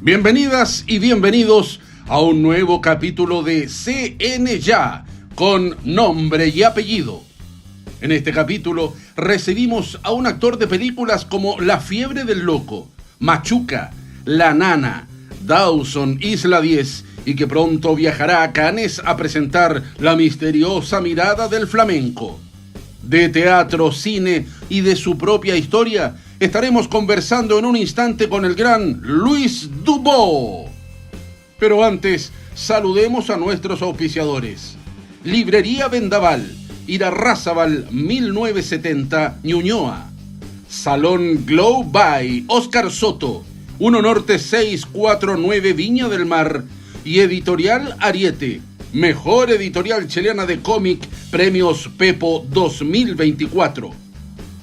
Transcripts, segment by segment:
Bienvenidas y bienvenidos a un nuevo capítulo de CN Ya, con nombre y apellido. En este capítulo recibimos a un actor de películas como La fiebre del loco, Machuca, La nana, Dawson, Isla 10 y que pronto viajará a Cannes a presentar La misteriosa mirada del flamenco. De teatro, cine y de su propia historia estaremos conversando en un instante con el gran Luis Dubó. Pero antes, saludemos a nuestros auspiciadores. Librería Vendaval, Irarrázaval 1970, Ñuñoa. Salón Glow by Oscar Soto, 1 Norte 649, Viña del Mar. Y Editorial Ariete, mejor editorial chilena de cómic, premios Pepo 2024.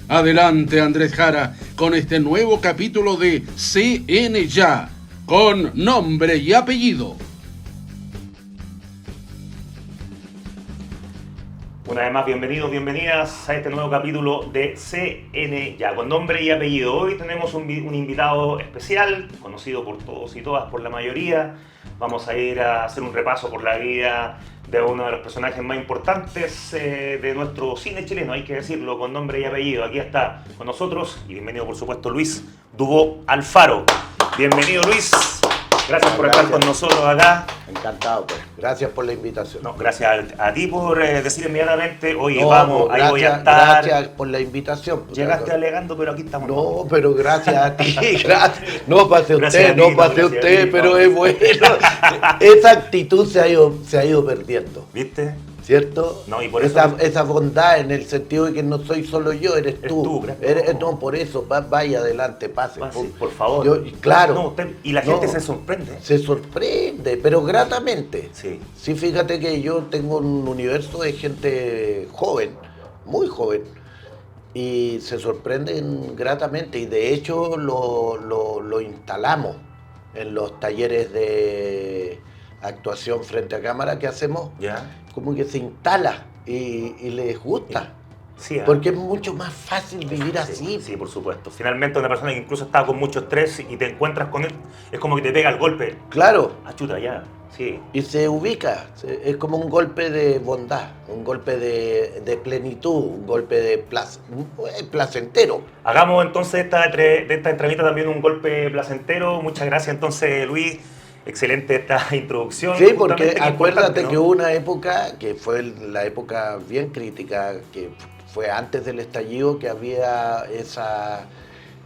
Adelante, Andrés Jara, con este nuevo capítulo de CN Ya, con nombre y apellido. Una vez más, bienvenidos, bienvenidas a este nuevo capítulo de CN Ya, con nombre y apellido. Hoy tenemos un invitado especial, conocido por todos y todas, por la mayoría. Vamos a ir a hacer un repaso por la vida de uno de los personajes más importantes de nuestro cine chileno, hay que decirlo, con nombre y apellido. Aquí está con nosotros, y bienvenido por supuesto Luis Dubó Alfaro. Bienvenido, Luis. Gracias por estar con nosotros acá. Encantado, pues. Gracias por la invitación. No, gracias a ti por decir inmediatamente, oye, no, vamos, gracias, ahí voy a estar. Gracias por la invitación. Llegaste alegando, pero aquí estamos. No, pero gracias a ti, gracias. No pase usted, ti, pero es bueno. Esa actitud se ha ido perdiendo. ¿Viste? ¿Cierto? No, y por eso esa bondad en el sentido de que no soy solo yo, eres tú. No, por eso, vaya adelante, pase. Por favor. Claro. No, y la gente se sorprende. Se sorprende, pero gratamente. Sí. Sí, fíjate que yo tengo un universo de gente joven, muy joven, y se sorprenden gratamente. Y de hecho lo instalamos en los talleres de actuación frente a cámara que hacemos. ¿Ya? Como que se instala y les gusta. Sí, porque es mucho más fácil vivir así. Sí, por supuesto. Finalmente una persona que incluso estaba con mucho estrés y te encuentras con él, es como que te pega el golpe. Claro. Ah, chuta, ya. Sí. Y se ubica, es como un golpe de bondad, un golpe de plenitud, un golpe de placentero. Hagamos entonces de esta entrevista también un golpe placentero. Muchas gracias entonces, Luis. Excelente esta introducción. Sí, porque acuérdate, ¿no?, que hubo una época, que fue la época bien crítica, que fue antes del estallido, que había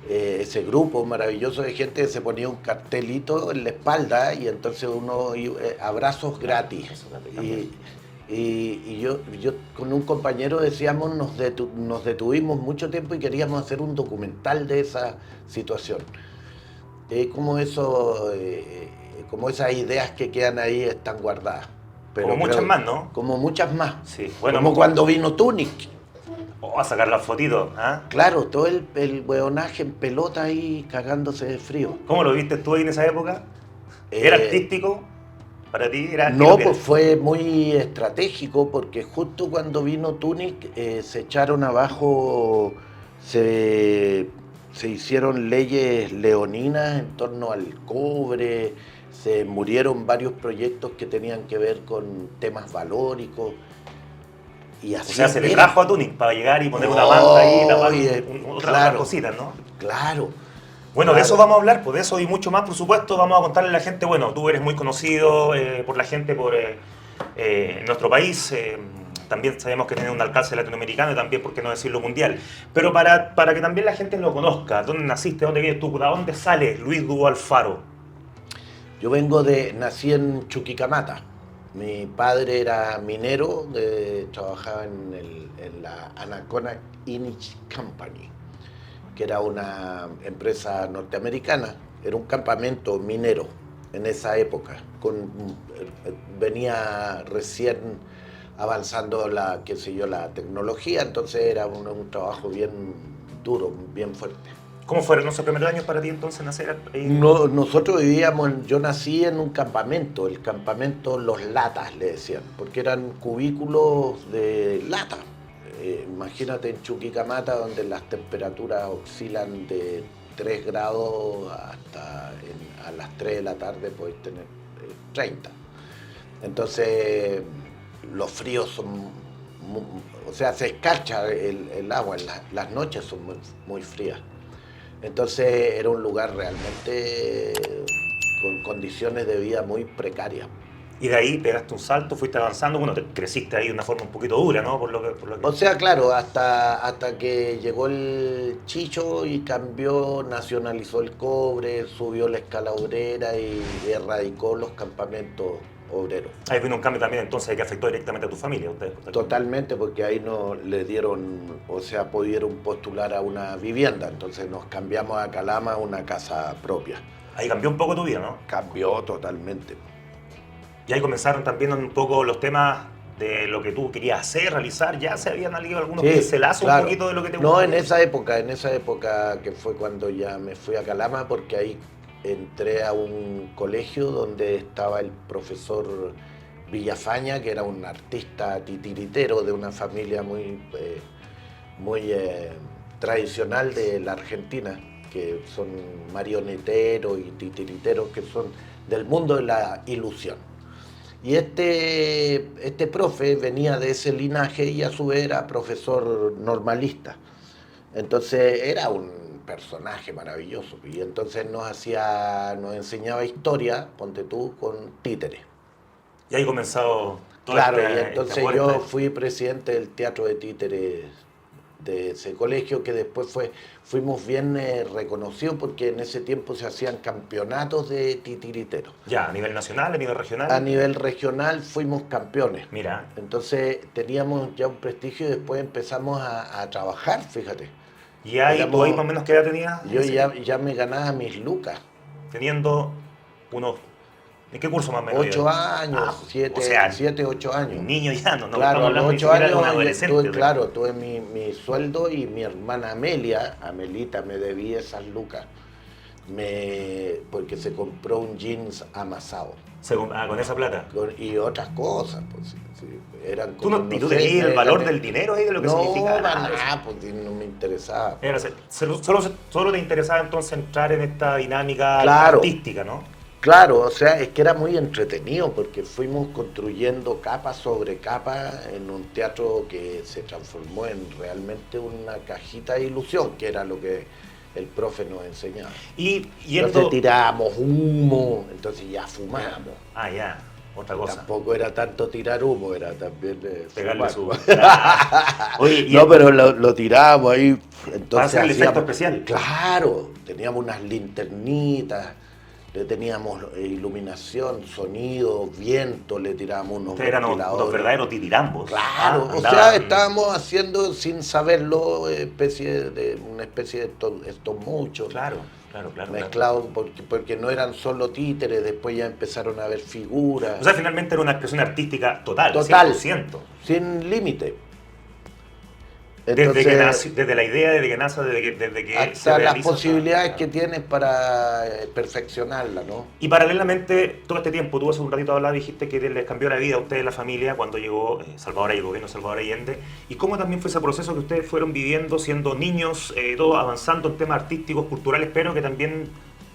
ese grupo maravilloso de gente que se ponía un cartelito en la espalda y entonces uno abrazos gratis. Y yo con un compañero decíamos, nos detuvimos mucho tiempo y queríamos hacer un documental de esa situación. Como eso... como esas ideas que quedan ahí están guardadas. Pero como muchas más, ¿no? Como muchas más. Sí. Bueno, como cuando vino Tunic. A sacar las fotitos, ¿ah? Claro, todo el hueonaje en pelota ahí cagándose de frío. ¿Cómo lo viste tú ahí en esa época? ¿Era artístico para ti? No, pues fue muy estratégico porque justo cuando vino Tunic se echaron abajo, se hicieron leyes leoninas en torno al cobre. Se murieron varios proyectos que tenían que ver con temas valóricos. Y así, o sea, se le trajo a Tunic para llegar y poner una manta ahí, otras cositas, ¿no? Claro. Bueno, de eso vamos a hablar, pues de eso y mucho más, por supuesto. Vamos a contarle a la gente, bueno, tú eres muy conocido por la gente por nuestro país. También sabemos que tiene un alcance latinoamericano y también, por qué no decirlo, mundial. Pero para que también la gente lo conozca, ¿dónde naciste? ¿Dónde vienes tú? ¿De dónde sales Luis Dubó Alfaro? Yo nací en Chuquicamata. Mi padre era minero, trabajaba en la Anaconda Inch Company, que era una empresa norteamericana. Era un campamento minero en esa época. Venía recién avanzando la tecnología, entonces era un trabajo bien duro, bien fuerte. ¿Cómo fueron esos primeros años para ti entonces nacer ahí? No, nosotros yo nací en un campamento, el campamento Los Latas le decían, porque eran cubículos de lata. Imagínate en Chuquicamata, donde las temperaturas oscilan de 3 grados hasta a las 3 de la tarde podéis tener 30. Entonces los fríos son, o sea, se escarcha el agua, las noches son muy frías. Entonces era un lugar realmente con condiciones de vida muy precarias. Y de ahí pegaste un salto, fuiste avanzando, bueno, creciste ahí de una forma un poquito dura, ¿no? Por lo que... O sea, claro, hasta que llegó el Chicho y cambió, nacionalizó el cobre, subió la escala obrera y erradicó los campamentos obreros. Ahí vino un cambio también entonces que afectó directamente a tu familia. Ustedes. Totalmente, porque ahí no le dieron, o sea, pudieron postular a una vivienda, entonces nos cambiamos a Calama a una casa propia. Ahí cambió un poco tu vida, ¿no? Cambió totalmente. Y ahí comenzaron también un poco los temas de lo que tú querías hacer, realizar. Ya se habían salido algunos pincelazos, claro, un poquito de lo que te gustaba. No, en esa época que fue cuando ya me fui a Calama, porque ahí entré a un colegio donde estaba el profesor Villafaña, que era un artista titiritero de una familia muy tradicional de la Argentina, que son marioneteros y titiriteros que son del mundo de la ilusión. Y este profe venía de ese linaje y a su vez era profesor normalista. Entonces era un personaje maravilloso. Y entonces nos enseñaba historia, ponte tú, con títeres. Y ahí comenzó todo. Claro, y entonces yo fui presidente del Teatro de Títeres de ese colegio, que después fuimos bien reconocidos porque en ese tiempo se hacían campeonatos de titiriteros. Ya, a nivel nacional, a nivel regional. A nivel regional fuimos campeones. Mira. Entonces teníamos ya un prestigio y después empezamos a trabajar, fíjate. ¿Y ahí tú ahí más o menos qué edad tenías? Yo ya me ganaba mis lucas. Teniendo unos... ¿En qué curso más o menos? 8 años, 7, 8 años. Un niño ya, no claro, a los 8 años un adolescente. Tuve mi sueldo y mi hermana Amelita me debía esas lucas. Porque se compró un jeans amasado. ¿Con esa plata? Y otras cosas, pues sí, eran como, ¿Tú no tenías el valor del dinero ahí, de lo que significa? No, pues no me interesaba. Solo te interesaba entonces entrar en esta dinámica artística, ¿no? Claro, o sea, es que era muy entretenido porque fuimos construyendo capa sobre capa en un teatro que se transformó en realmente una cajita de ilusión, que era lo que el profe nos enseñaba. Entonces tirábamos humo, entonces ya fumábamos. Ah, ya, otra cosa. Tampoco era tanto tirar humo, era también pegarle su... Oye, no, pero lo tirábamos ahí. Entonces para hacer el efecto especial. Claro, teníamos unas linternitas. Le teníamos iluminación, sonido, viento, le tirábamos unos ventiladores. Eran unos verdaderos titirambos. Claro, o sea, estábamos haciendo sin saberlo una especie de stop motion. Claro. Mezclado porque no eran solo títeres, después ya empezaron a haber figuras. O sea, finalmente era una expresión artística total, 100%. Sin límite. Entonces, desde la idea, desde que nace, desde que hasta se realiza, las posibilidades que tienes para perfeccionarla, ¿no? Y paralelamente, todo este tiempo, tú hace un ratito hablabas, dijiste que les cambió la vida a ustedes, la familia, cuando llegó Salvador y el gobierno de Salvador Allende. ¿Y cómo también fue ese proceso que ustedes fueron viviendo, siendo niños, todos avanzando en temas artísticos, culturales, pero que también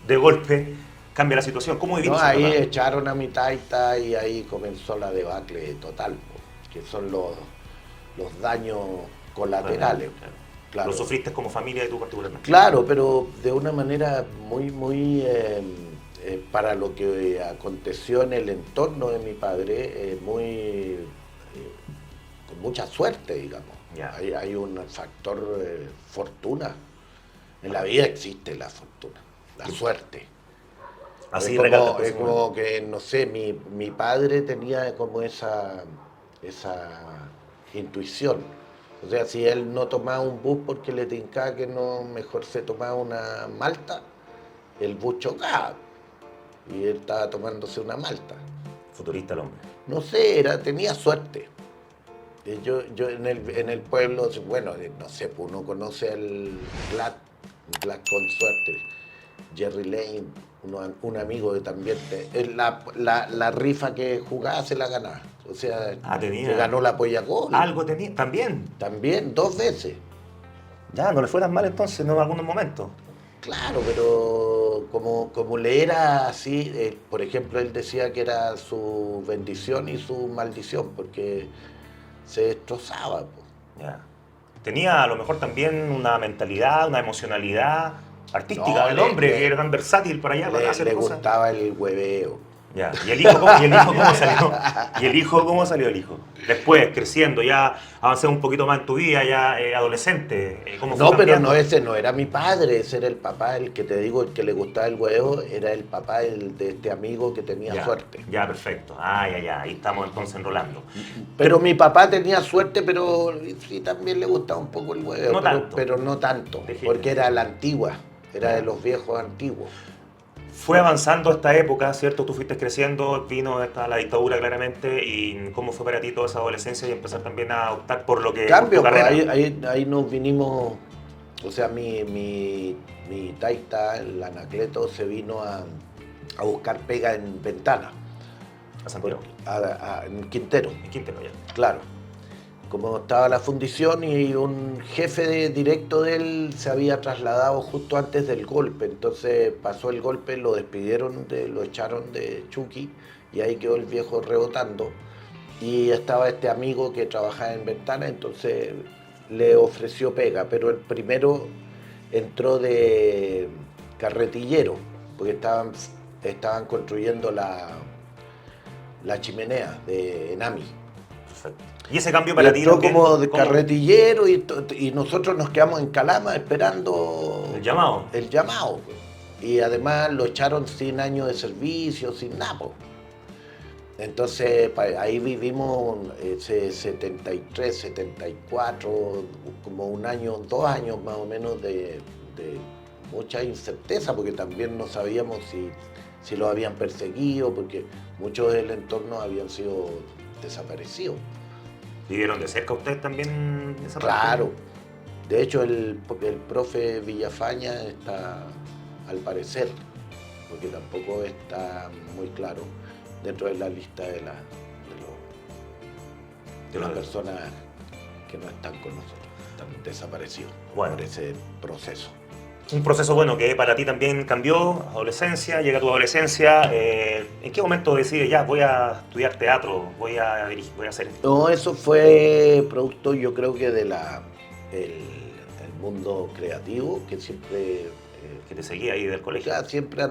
de golpe cambia la situación? ¿Cómo viviste? No, ahí echaron a mi taita y ahí comenzó la debacle total, que son los daños colaterales. Claro. Lo sufriste como familia de tú particularmente. Claro, pero de una manera muy para lo que aconteció en el entorno de mi padre, con mucha suerte, digamos. Hay un factor fortuna. En la vida existe la fortuna, la suerte. Así es como que, no sé, mi padre tenía como esa intuición. O sea, si él no tomaba un bus porque le tincaba que no, mejor se tomaba una malta, el bus chocaba. Y él estaba tomándose una malta. Futurista el hombre. No sé, tenía suerte. Yo en el pueblo, bueno, no sé, uno conoce al Black con suerte, Jerry Lane, un amigo que también, la rifa que jugaba se la ganaba. O sea, se ganó la Polla Gol. ¿Algo tenía? ¿También? También, 2 veces. Ya, no le fue tan mal entonces, ¿no? En algunos momentos. Claro, pero como le era así, por ejemplo, él decía que era su bendición y su maldición, porque se destrozaba, po. Ya. Tenía a lo mejor también una mentalidad, una emocionalidad artística No, del hombre, que era tan versátil para allá, para hacer le cosas. gustaba el hueveo. Ya. ¿Y el hijo cómo salió? ¿Y el hijo cómo salió el hijo? Después, creciendo, ya avancé un poquito más en tu vida, ya adolescente, ¿cómo fue No, pero cambiando? ese no era mi padre, ese era el papá, el que te digo, el que le gustaba el huevo, era el papá de este amigo que tenía Ya, suerte. ya, perfecto. Ya, ahí estamos entonces enrolando. Pero mi papá tenía suerte, pero sí también le gustaba un poco el huevo, No tanto. pero no tanto, Déjeme. porque era la antigua, era de los viejos antiguos. Fue avanzando esta época, ¿cierto? Tú fuiste creciendo, vino la dictadura claramente, y ¿cómo fue para ti toda esa adolescencia y empezar también a optar por lo que... Cambio, por tu pues, carrera? ahí nos vinimos, o sea, mi taita, el Anacleto, se vino a buscar pega en Ventana, A Santiago. en Quintero, En Quintero, ya. claro. Como estaba la fundición y un jefe directo de él se había trasladado justo antes del golpe, entonces pasó el golpe, lo despidieron, lo echaron de Chucky y ahí quedó el viejo rebotando. Y estaba este amigo que trabajaba en Ventana, entonces le ofreció pega, pero el primero entró de carretillero, porque estaban construyendo la chimenea de Enami. Perfecto. ¿Y ese cambio para ti Entró también? como de ¿Cómo? carretillero y nosotros nos quedamos en Calama esperando El llamado. el llamado. Y además lo echaron sin año de servicio, sin nada. Entonces ahí vivimos ese 73, 74, como un año, 2 años más o menos de mucha incerteza, porque también no sabíamos si los habían perseguido, porque muchos del entorno habían sido desaparecidos. ¿Vivieron de cerca ustedes también esa parte? Claro. De hecho, el profe Villafaña está, al parecer, porque tampoco está muy claro, dentro de la lista de las personas que no están con nosotros, están desaparecidos Bueno. por ese proceso. Un proceso bueno que para ti también cambió, adolescencia, llega tu adolescencia. ¿En qué momento decides ya voy a estudiar teatro, voy a dirigir, voy a hacer esto? No, eso fue producto, yo creo que de el mundo creativo, que siempre Que te seguía ahí del colegio. ya siempre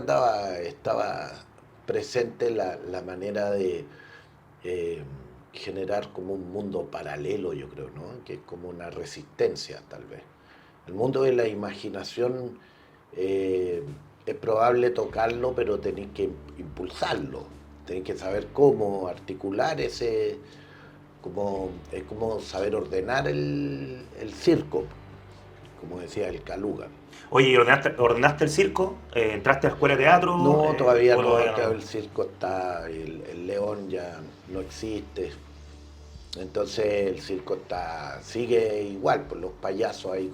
estaba presente la manera de generar como un mundo paralelo, yo creo, ¿no? Que es como una resistencia, tal vez. El mundo de la imaginación es probable tocarlo, pero tenéis que impulsarlo, tenéis que saber cómo articular es como saber ordenar el circo, como decía el Caluga. Oye, ¿y ordenaste el circo? ¿Entraste a la escuela de teatro? No, todavía ¿o no, todavía el circo está, el león ya no existe. Entonces el circo sigue igual, pues los payasos ahí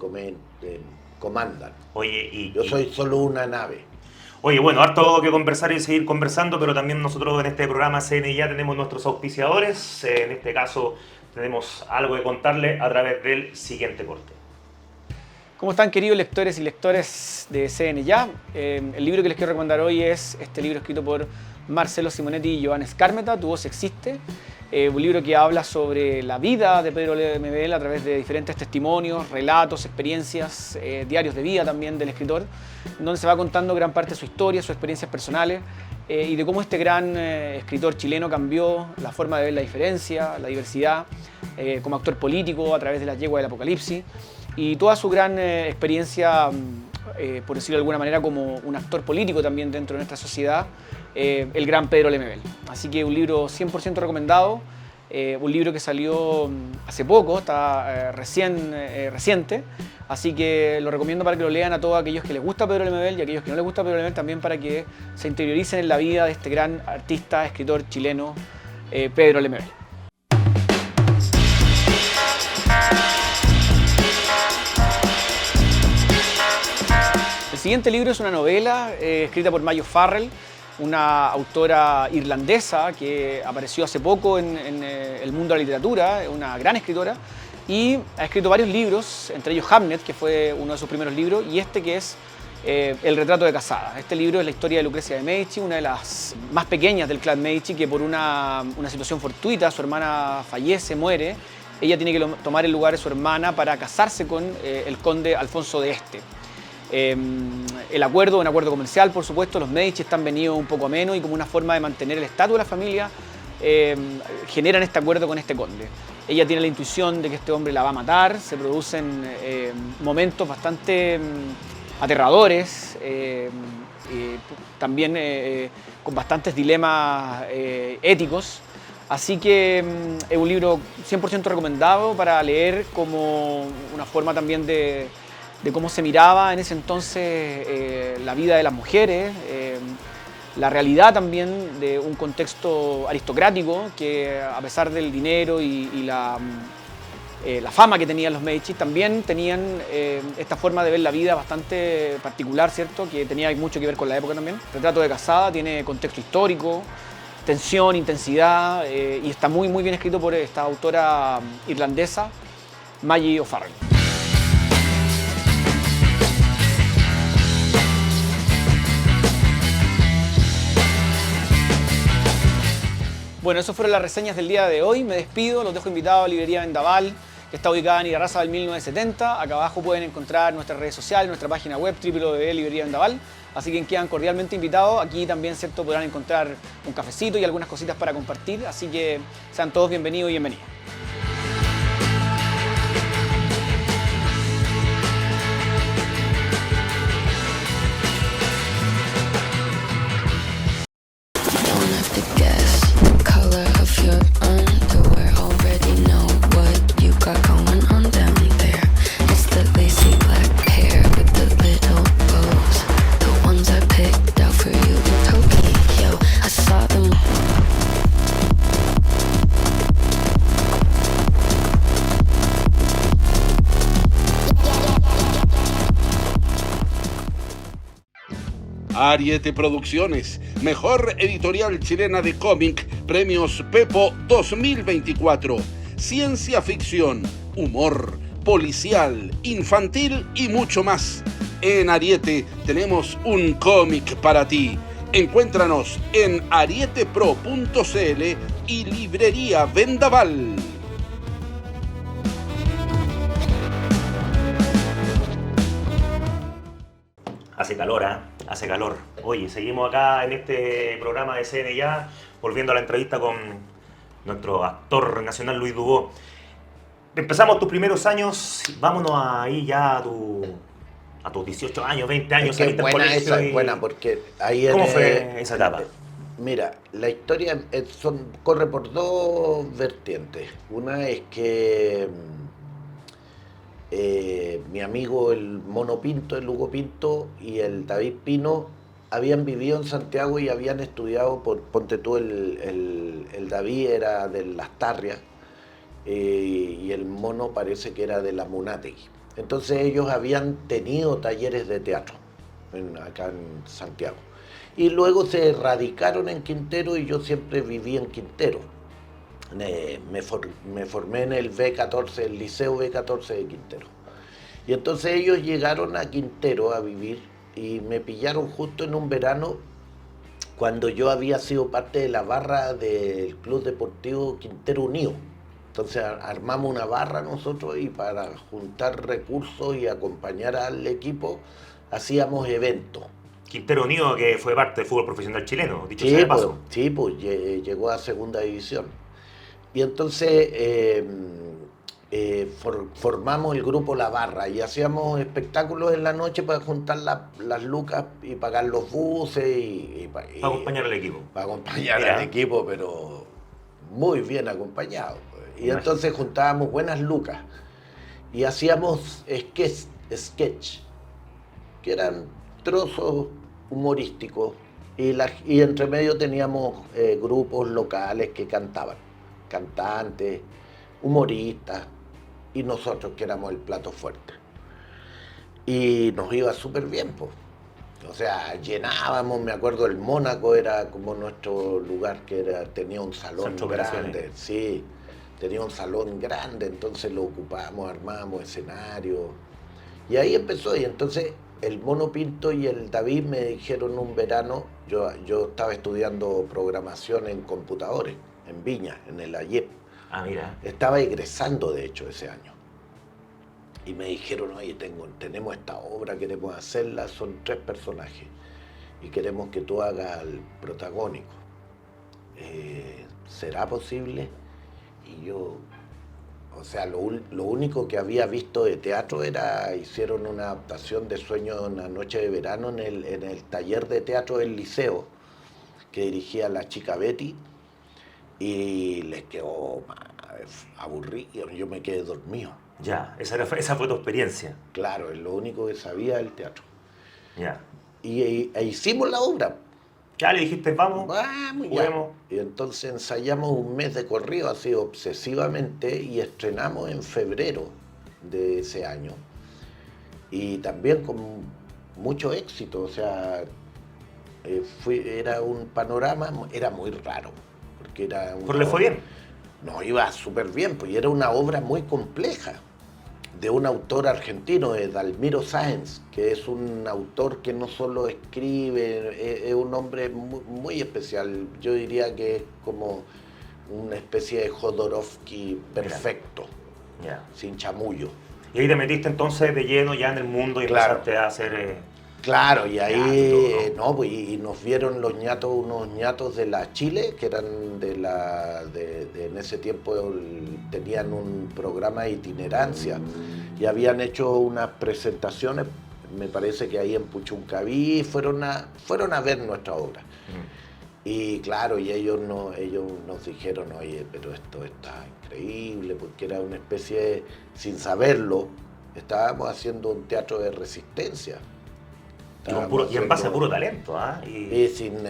comandan. Oye, Yo soy solo una nave. Oye, bueno, harto que conversar y seguir conversando, pero también nosotros en este programa CN ya tenemos nuestros auspiciadores. En este caso tenemos algo que contarle a través del siguiente corte. ¿Cómo están, queridos lectores y lectores de CN Ya? El libro que les quiero recomendar hoy es este libro escrito por Marcelo Simonetti y Joan Escármeta, Tu voz existe. Un libro que habla sobre la vida de Pedro Lemebel a través de diferentes testimonios, relatos, experiencias, diarios de vida también del escritor, donde se va contando gran parte de su historia, sus experiencias personales y de cómo este gran escritor chileno cambió la forma de ver la diferencia, la diversidad, como actor político a través de las yeguas del apocalipsis y toda su gran experiencia, por decirlo de alguna manera, como un actor político también dentro de nuestra sociedad, el gran Pedro Lemebel. Así que un libro 100% recomendado, un libro que salió hace poco, está reciente, así que lo recomiendo para que lo lean a todos aquellos que les gusta Pedro Lemebel y a aquellos que no les gusta Pedro Lemebel también para que se interioricen en la vida de este gran artista, escritor chileno, Pedro Lemebel. El siguiente libro es una novela escrita por Mayo Farrell, una autora irlandesa que apareció hace poco en el mundo de la literatura, una gran escritora, y ha escrito varios libros, entre ellos Hamnet, que fue uno de sus primeros libros, y este que es El retrato de Casada. Este libro es la historia de Lucrecia de Medici, una de las más pequeñas del clan Medici, que por una situación fortuita, su hermana fallece, muere. Ella tiene que tomar el lugar de su hermana para casarse con el conde Alfonso de Este. El acuerdo, un acuerdo comercial, por supuesto, los Medici están venidos un poco a menos y como una forma de mantener el estatus de la familia, generan este acuerdo con este conde. Ella tiene la intuición de que este hombre la va a matar, se producen momentos bastante aterradores, también con bastantes dilemas éticos. Así que es un libro 100% recomendado para leer como una forma también de cómo se miraba en ese entonces la vida de las mujeres, la realidad también de un contexto aristocrático que a pesar del dinero y la fama que tenían los Medici, también tenían esta forma de ver la vida bastante particular, ¿cierto? Que tenía mucho que ver con la época también. Retrato de Casada tiene contexto histórico, tensión, intensidad y está muy bien escrito por esta autora irlandesa, Maggie O'Farrell. Bueno, esas fueron las reseñas del día de hoy. Me despido, los dejo invitados a Librería Vendaval, que está ubicada en Irarrázaval 1970. Acá abajo pueden encontrar nuestras redes sociales, nuestra página web www.librería Vendaval. Así que quedan cordialmente invitados. Aquí también, ¿cierto?, podrán encontrar un cafecito y algunas cositas para compartir. Así que sean todos bienvenidos y bienvenidas. Ariete Producciones, mejor editorial chilena de cómic, premios Pepo 2024. Ciencia ficción, humor, policial, infantil y mucho más. En Ariete tenemos un cómic para ti. Encuéntranos en arietepro.cl y Librería Vendaval. Hace calor, ¿eh? Hace calor. Oye, seguimos acá en este programa de CN Ya, volviendo a la entrevista con nuestro actor nacional Luis Dubó. Empezamos tus primeros años, vámonos ahí ya a tus 18 años, 20 años. Es que buena porque ahí ¿Cómo fue esa etapa? Mira, la historia corre por dos vertientes. Una es que mi amigo el Mono Pinto, el Hugo Pinto y el David Pino habían vivido en Santiago y habían estudiado, ponte tú, el David era de Las Tarrias y el Mono parece que era de la Munátegui. Entonces ellos habían tenido talleres de teatro acá en Santiago. Y luego se radicaron en Quintero y yo siempre viví en Quintero. Me formé en el B14, el Liceo B14 de Quintero. Y entonces ellos llegaron a Quintero a vivir y me pillaron justo en un verano cuando yo había sido parte de la barra del Club Deportivo Quintero Unido. Entonces armamos una barra nosotros y para juntar recursos y acompañar al equipo hacíamos eventos. Quintero Unido, que fue parte del fútbol profesional chileno, dicho sea de paso. Sí, pues llegó a segunda división. Y entonces formamos el grupo La Barra y hacíamos espectáculos en la noche para juntar las lucas y pagar los buses para acompañar al equipo. Para acompañar al equipo, pero muy bien acompañado. Y entonces juntábamos buenas lucas y hacíamos sketch, que eran trozos humorísticos y entre medio teníamos grupos locales que cantaban, cantantes, humoristas y nosotros que éramos el plato fuerte. Y nos iba súper bien, pues. O sea, llenábamos, me acuerdo, el Mónaco era como nuestro lugar, tenía un salón grande, sí, tenía un salón grande, entonces lo ocupábamos, armábamos escenario. Y ahí empezó, y entonces el Mono Pinto y el David me dijeron un verano, yo estaba estudiando programación en computadores, en Viña, en el AYEP. Ah, mira. Estaba egresando, de hecho, ese año. Y me dijeron, oye, tenemos esta obra, queremos hacerla, son 3 personajes. Y queremos que tú hagas el protagónico. ¿Será posible? Y yo, o sea, lo único que había visto de teatro hicieron una adaptación de Sueño de una noche de verano en el taller de teatro del liceo, que dirigía la chica Betty, y les quedó aburrido, yo me quedé dormido. Ya, esa fue tu experiencia. Claro, es lo único que sabía del teatro. Ya. E hicimos la obra. Ya le dijiste, vamos, Vamos, ya. juguemos. Y entonces ensayamos un mes de corrido, así obsesivamente, y estrenamos en febrero de ese año. Y también con mucho éxito, o sea, era un panorama, era muy raro, porque era ¿Pero le fue bien? No, iba súper bien, pues era una obra muy compleja, de un autor argentino, de Dalmiro Sáenz, que es un autor que no solo escribe, es un hombre muy, muy especial. Yo diría que es como una especie de Jodorowsky perfecto, Ya. sin chamullo. Y ahí te metiste entonces de lleno ya en el mundo y Claro. empezaste a hacer... Claro, y ahí Teatro, no, pues, y nos vieron los ñatos, unos ñatos de la Chile, que eran en ese tiempo tenían un programa de itinerancia y habían hecho unas presentaciones, me parece que ahí en Puchuncaví, fueron a ver nuestra obra. Y claro, y ellos nos dijeron, oye, pero esto está increíble, porque era una especie, sin saberlo, estábamos haciendo un teatro de resistencia. Y en base a puro talento, ¿ah? Y sin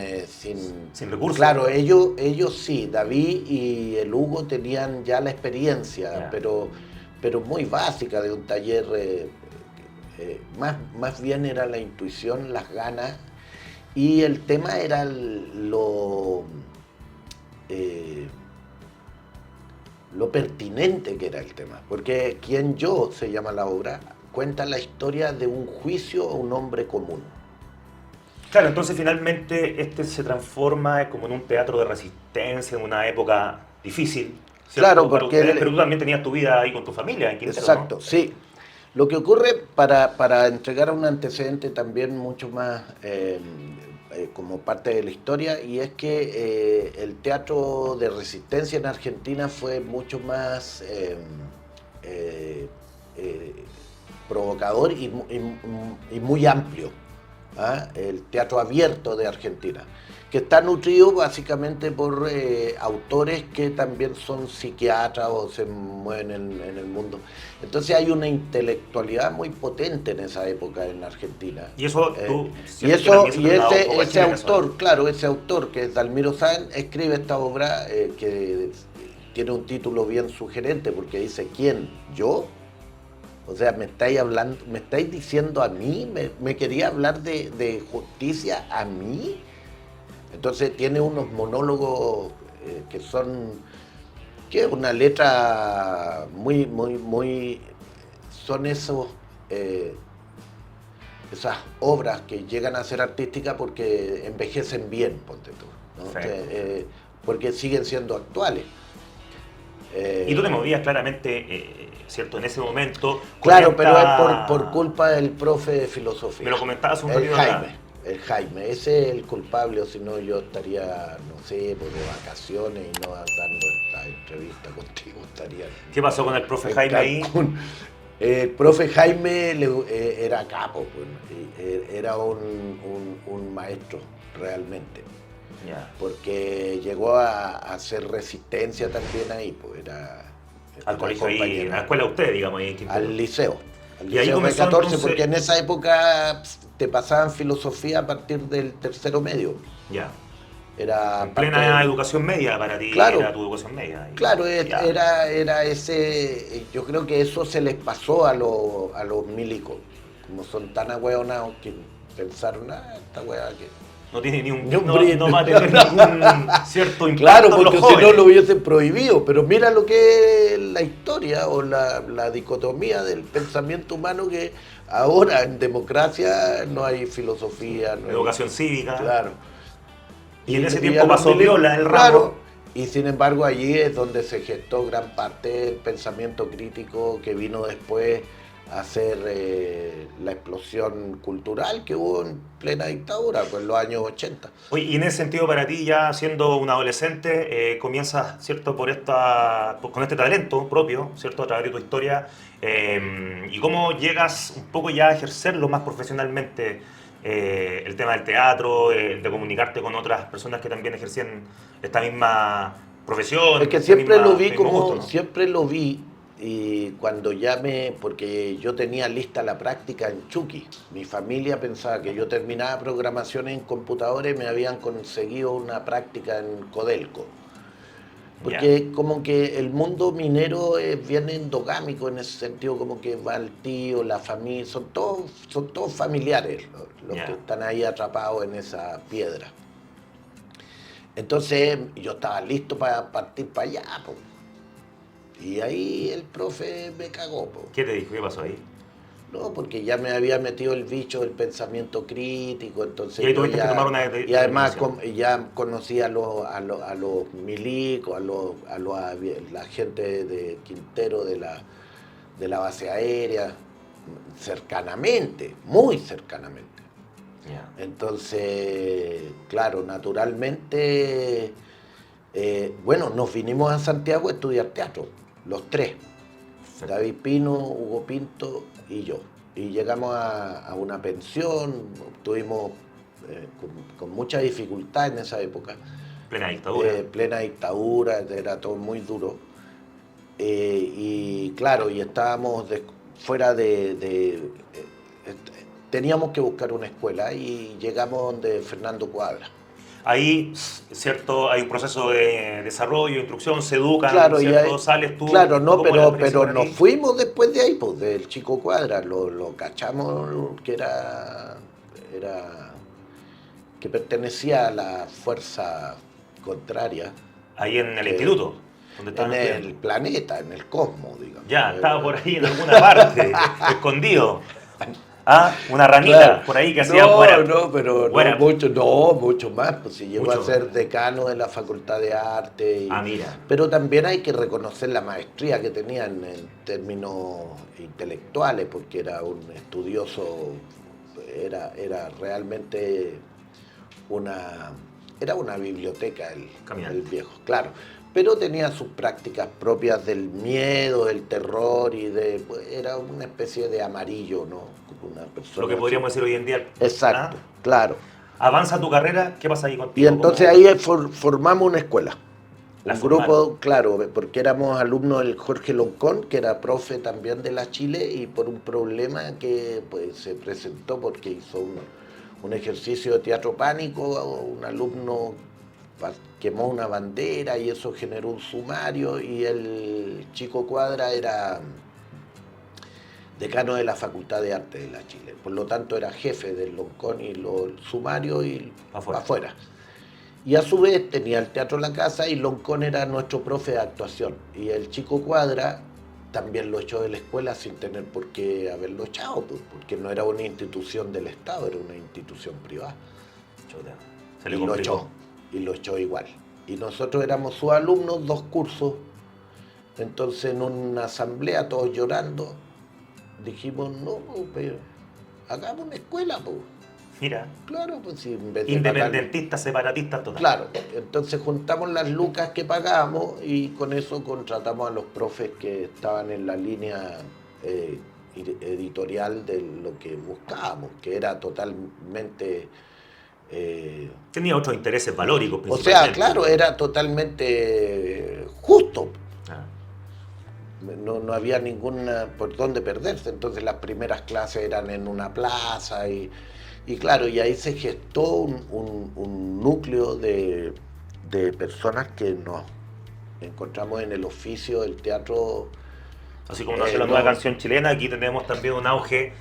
recursos. Claro, ellos sí, David y el Hugo tenían ya la experiencia, Ya. pero muy básica de un taller, más bien era la intuición, las ganas, y el tema era lo pertinente que era el tema, porque Quien Yo, se llama la obra, cuenta la historia de un juicio a un hombre común. Claro, entonces finalmente este se transforma como en un teatro de resistencia en una época difícil, ¿cierto? Claro, Para porque ustedes, pero tú también tenías tu vida ahí con tu familia en Quintero, exacto, ¿no? sí. Lo que ocurre, para entregar un antecedente también mucho más como parte de la historia, y es que el teatro de resistencia en Argentina fue mucho más provocador y muy amplio. El teatro abierto de Argentina, que está nutrido básicamente por autores que también son psiquiatras o se mueven en el mundo. Entonces hay una intelectualidad muy potente en esa época en Argentina. Y eso tú... ese autor, claro, ese autor que es Dalmiro Sáenz, escribe esta obra que tiene un título bien sugerente porque dice ¿quién? ¿Yo? O sea, me estáis diciendo a mí, me quería hablar de justicia a mí. Entonces tiene unos monólogos que es una letra muy, son esas obras que llegan a ser artísticas porque envejecen bien, ponte tú, ¿no? Porque siguen siendo actuales. Y tú te movías claramente, ¿cierto? En ese momento... Claro, pero es por culpa del profe de filosofía. Me lo comentabas un El ratito Jaime, atrás. el Jaime. Ese es el culpable, o si no yo estaría, no sé, por de vacaciones y no dando esta entrevista contigo. ¿Qué pasó con el profe Jaime ahí? El profe Jaime era capo, pues, era un maestro realmente. Ya. Porque llegó a hacer resistencia también ahí, pues era Al colegio ahí, a la escuela de usted, digamos, ahí en Quintero. al liceo. Y ahí comenzó 14, entonces... porque en esa época te pasaban filosofía a partir del tercero medio. Ya. Era En plena educación media para ti, Claro. era tu educación media. Claro, Ya. era ese. Yo creo que eso se les pasó a los milicos, como son tan ahueonados que pensaron, esta hueá que. No tiene ni un, Ni un no, brillo. no va a tener ningún cierto impacto Claro, en los porque si jóvenes. no lo hubiesen prohibido, pero mira lo que es la historia o la dicotomía del pensamiento humano, que ahora en democracia no hay filosofía, no hay Educación cívica. Claro. Y en ese a tiempo los pasó viola el ramo. Claro, y sin embargo allí es donde se gestó gran parte del pensamiento crítico que vino después a ser la explosión cultural que hubo en plena dictadura, pues en los años 80. Oye, y en ese sentido para ti, ya siendo un adolescente, comienzas, ¿cierto?, con este talento propio, ¿cierto?, a través de tu historia, y cómo llegas un poco ya a ejercerlo más profesionalmente, el tema del teatro, de comunicarte con otras personas que también ejercían esta misma profesión. Es que esta siempre misma- lo vi mismo como, gusto, ¿no? siempre lo vi, y cuando porque yo tenía lista la práctica en Chucky. Mi familia pensaba que yo terminaba programación en computadores y me habían conseguido una práctica en Codelco. Porque como que el mundo minero es bien endogámico en ese sentido, como que va el tío, la familia, son todos familiares los que están ahí atrapados en esa piedra. Entonces yo estaba listo para partir para allá, po. Y ahí el profe me cagó, po. ¿Qué te dijo? ¿Qué pasó ahí? No, porque ya me había metido el bicho del pensamiento crítico, entonces Y ahí yo tuviste que tomar una y además determinación. ya conocí a los milicos, a la gente de Quintero de la base aérea, cercanamente, muy cercanamente. Entonces, claro, naturalmente, bueno, nos vinimos a Santiago a estudiar teatro, los tres. David Pino, Hugo Pinto y yo. Y llegamos a una pensión, tuvimos con mucha dificultad en esa época. Plena dictadura. Plena dictadura, era todo muy duro. Y claro, y estábamos fuera teníamos que buscar una escuela y llegamos donde Fernando Cuadra. Ahí, ¿cierto? Hay un proceso de desarrollo, instrucción, se educan, Claro, ¿cierto? ahí, Sales tú. claro, no, ¿cómo es la experiencia pero para nos ti? fuimos después de ahí, pues, del Chico Cuadra, lo cachamos que que pertenecía a la fuerza contraria. Ahí en el instituto, donde En estaban el estudiando. planeta, en el cosmos, digamos. Ya, estaba por ahí en alguna parte, escondido. Ah, una ranita Claro. por ahí que hacía fuera. No, pero Fuera. mucho más, pues si llegó Mucho. a ser decano de la Facultad de Arte. Ah, mira. Pero también hay que reconocer la maestría que tenía en términos intelectuales, porque era un estudioso, era realmente era una biblioteca el viejo, claro. Pero tenía sus prácticas propias del miedo, del terror era una especie de amarillo, ¿no? Una persona Lo que podríamos decir hoy en día. Exacto, ¿Ah? claro. Avanza tu carrera, ¿qué pasa ahí contigo? Y entonces ahí formamos una escuela. La Un formaron. grupo, claro, porque éramos alumnos del Jorge Loncón, que era profe también de la Chile, y por un problema que pues, se presentó porque hizo un ejercicio de teatro pánico, un alumno quemó una bandera y eso generó un sumario, y el Chico Cuadra era decano de la Facultad de Arte de la Chile, por lo tanto era jefe del Loncón y el sumario y afuera. Y a su vez tenía el Teatro La Casa y Loncón era nuestro profe de actuación. Y el Chico Cuadra también lo echó de la escuela sin tener por qué haberlo echado, porque no era una institución del Estado, era una institución privada. Se le Y lo complicó. echó igual. Y nosotros éramos sus alumnos, 2 cursos. Entonces en una asamblea, todos llorando, dijimos, no, pues, hagamos una escuela, pues. Mira, Claro, pues si en vez de independentistas, separatistas, total. Claro, entonces juntamos las lucas que pagábamos y con eso contratamos a los profes que estaban en la línea editorial de lo que buscábamos, que era totalmente... Tenía otros intereses valóricos, o principalmente. sea, claro, era totalmente justo. Ah. No había ninguna por dónde perderse, entonces las primeras clases eran en una plaza y claro, y ahí se gestó un núcleo de personas que nos encontramos en el oficio del teatro. Así como nació la nueva canción chilena, aquí tenemos también un auge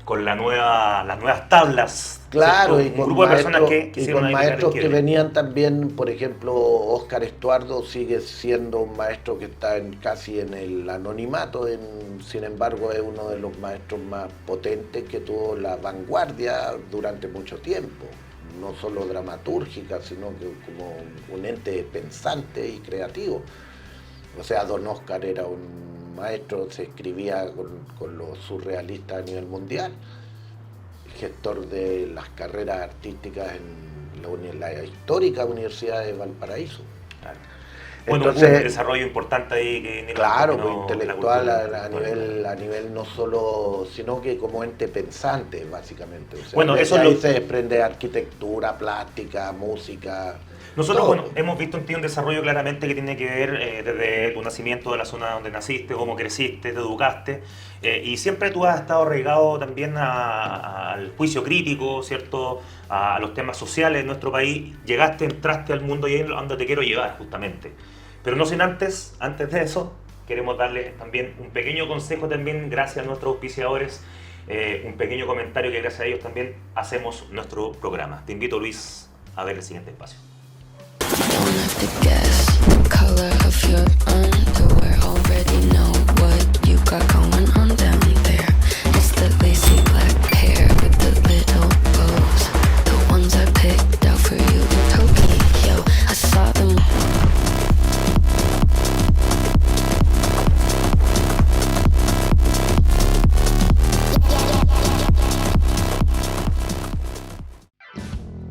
con las nuevas tablas. Claro, ¿cierto? Un grupo de personas que y hicieron con una maestros que izquierda. venían también, por ejemplo, Óscar Estuardo sigue siendo un maestro que está casi en el anonimato, sin embargo es uno de los maestros más potentes que tuvo la vanguardia durante mucho tiempo, no solo dramatúrgica, sino que como un ente pensante y creativo. O sea, don Óscar era un maestro, se escribía con los surrealistas a nivel mundial, gestor de las carreras artísticas en la histórica Universidad de Valparaíso. Claro. Bueno, Entonces, hubo un desarrollo importante ahí que claro, no, pues, intelectual la a cultura. nivel no solo, sino que como ente pensante, básicamente. O sea, Bueno, de eso ahí lo- se desprende arquitectura, plástica, música. Nosotros, todo. bueno, hemos visto en ti un desarrollo claramente que tiene que ver desde tu nacimiento de la zona donde naciste, cómo creciste, te educaste, y siempre tú has estado arraigado también al juicio crítico, ¿cierto? A los temas sociales de nuestro país. Llegaste, entraste al mundo y ahí es donde te quiero llevar, justamente. Pero no sin antes de eso, queremos darle también un pequeño consejo también, gracias a nuestros auspiciadores, un pequeño comentario que gracias a ellos también hacemos nuestro programa. Te invito, Luis, a ver el siguiente espacio. Don't have to guess the color of your underwear. Already know what you got going on down there. It's the lacy black hair with the little bows. The ones I picked out for you in Tokyo. I saw them.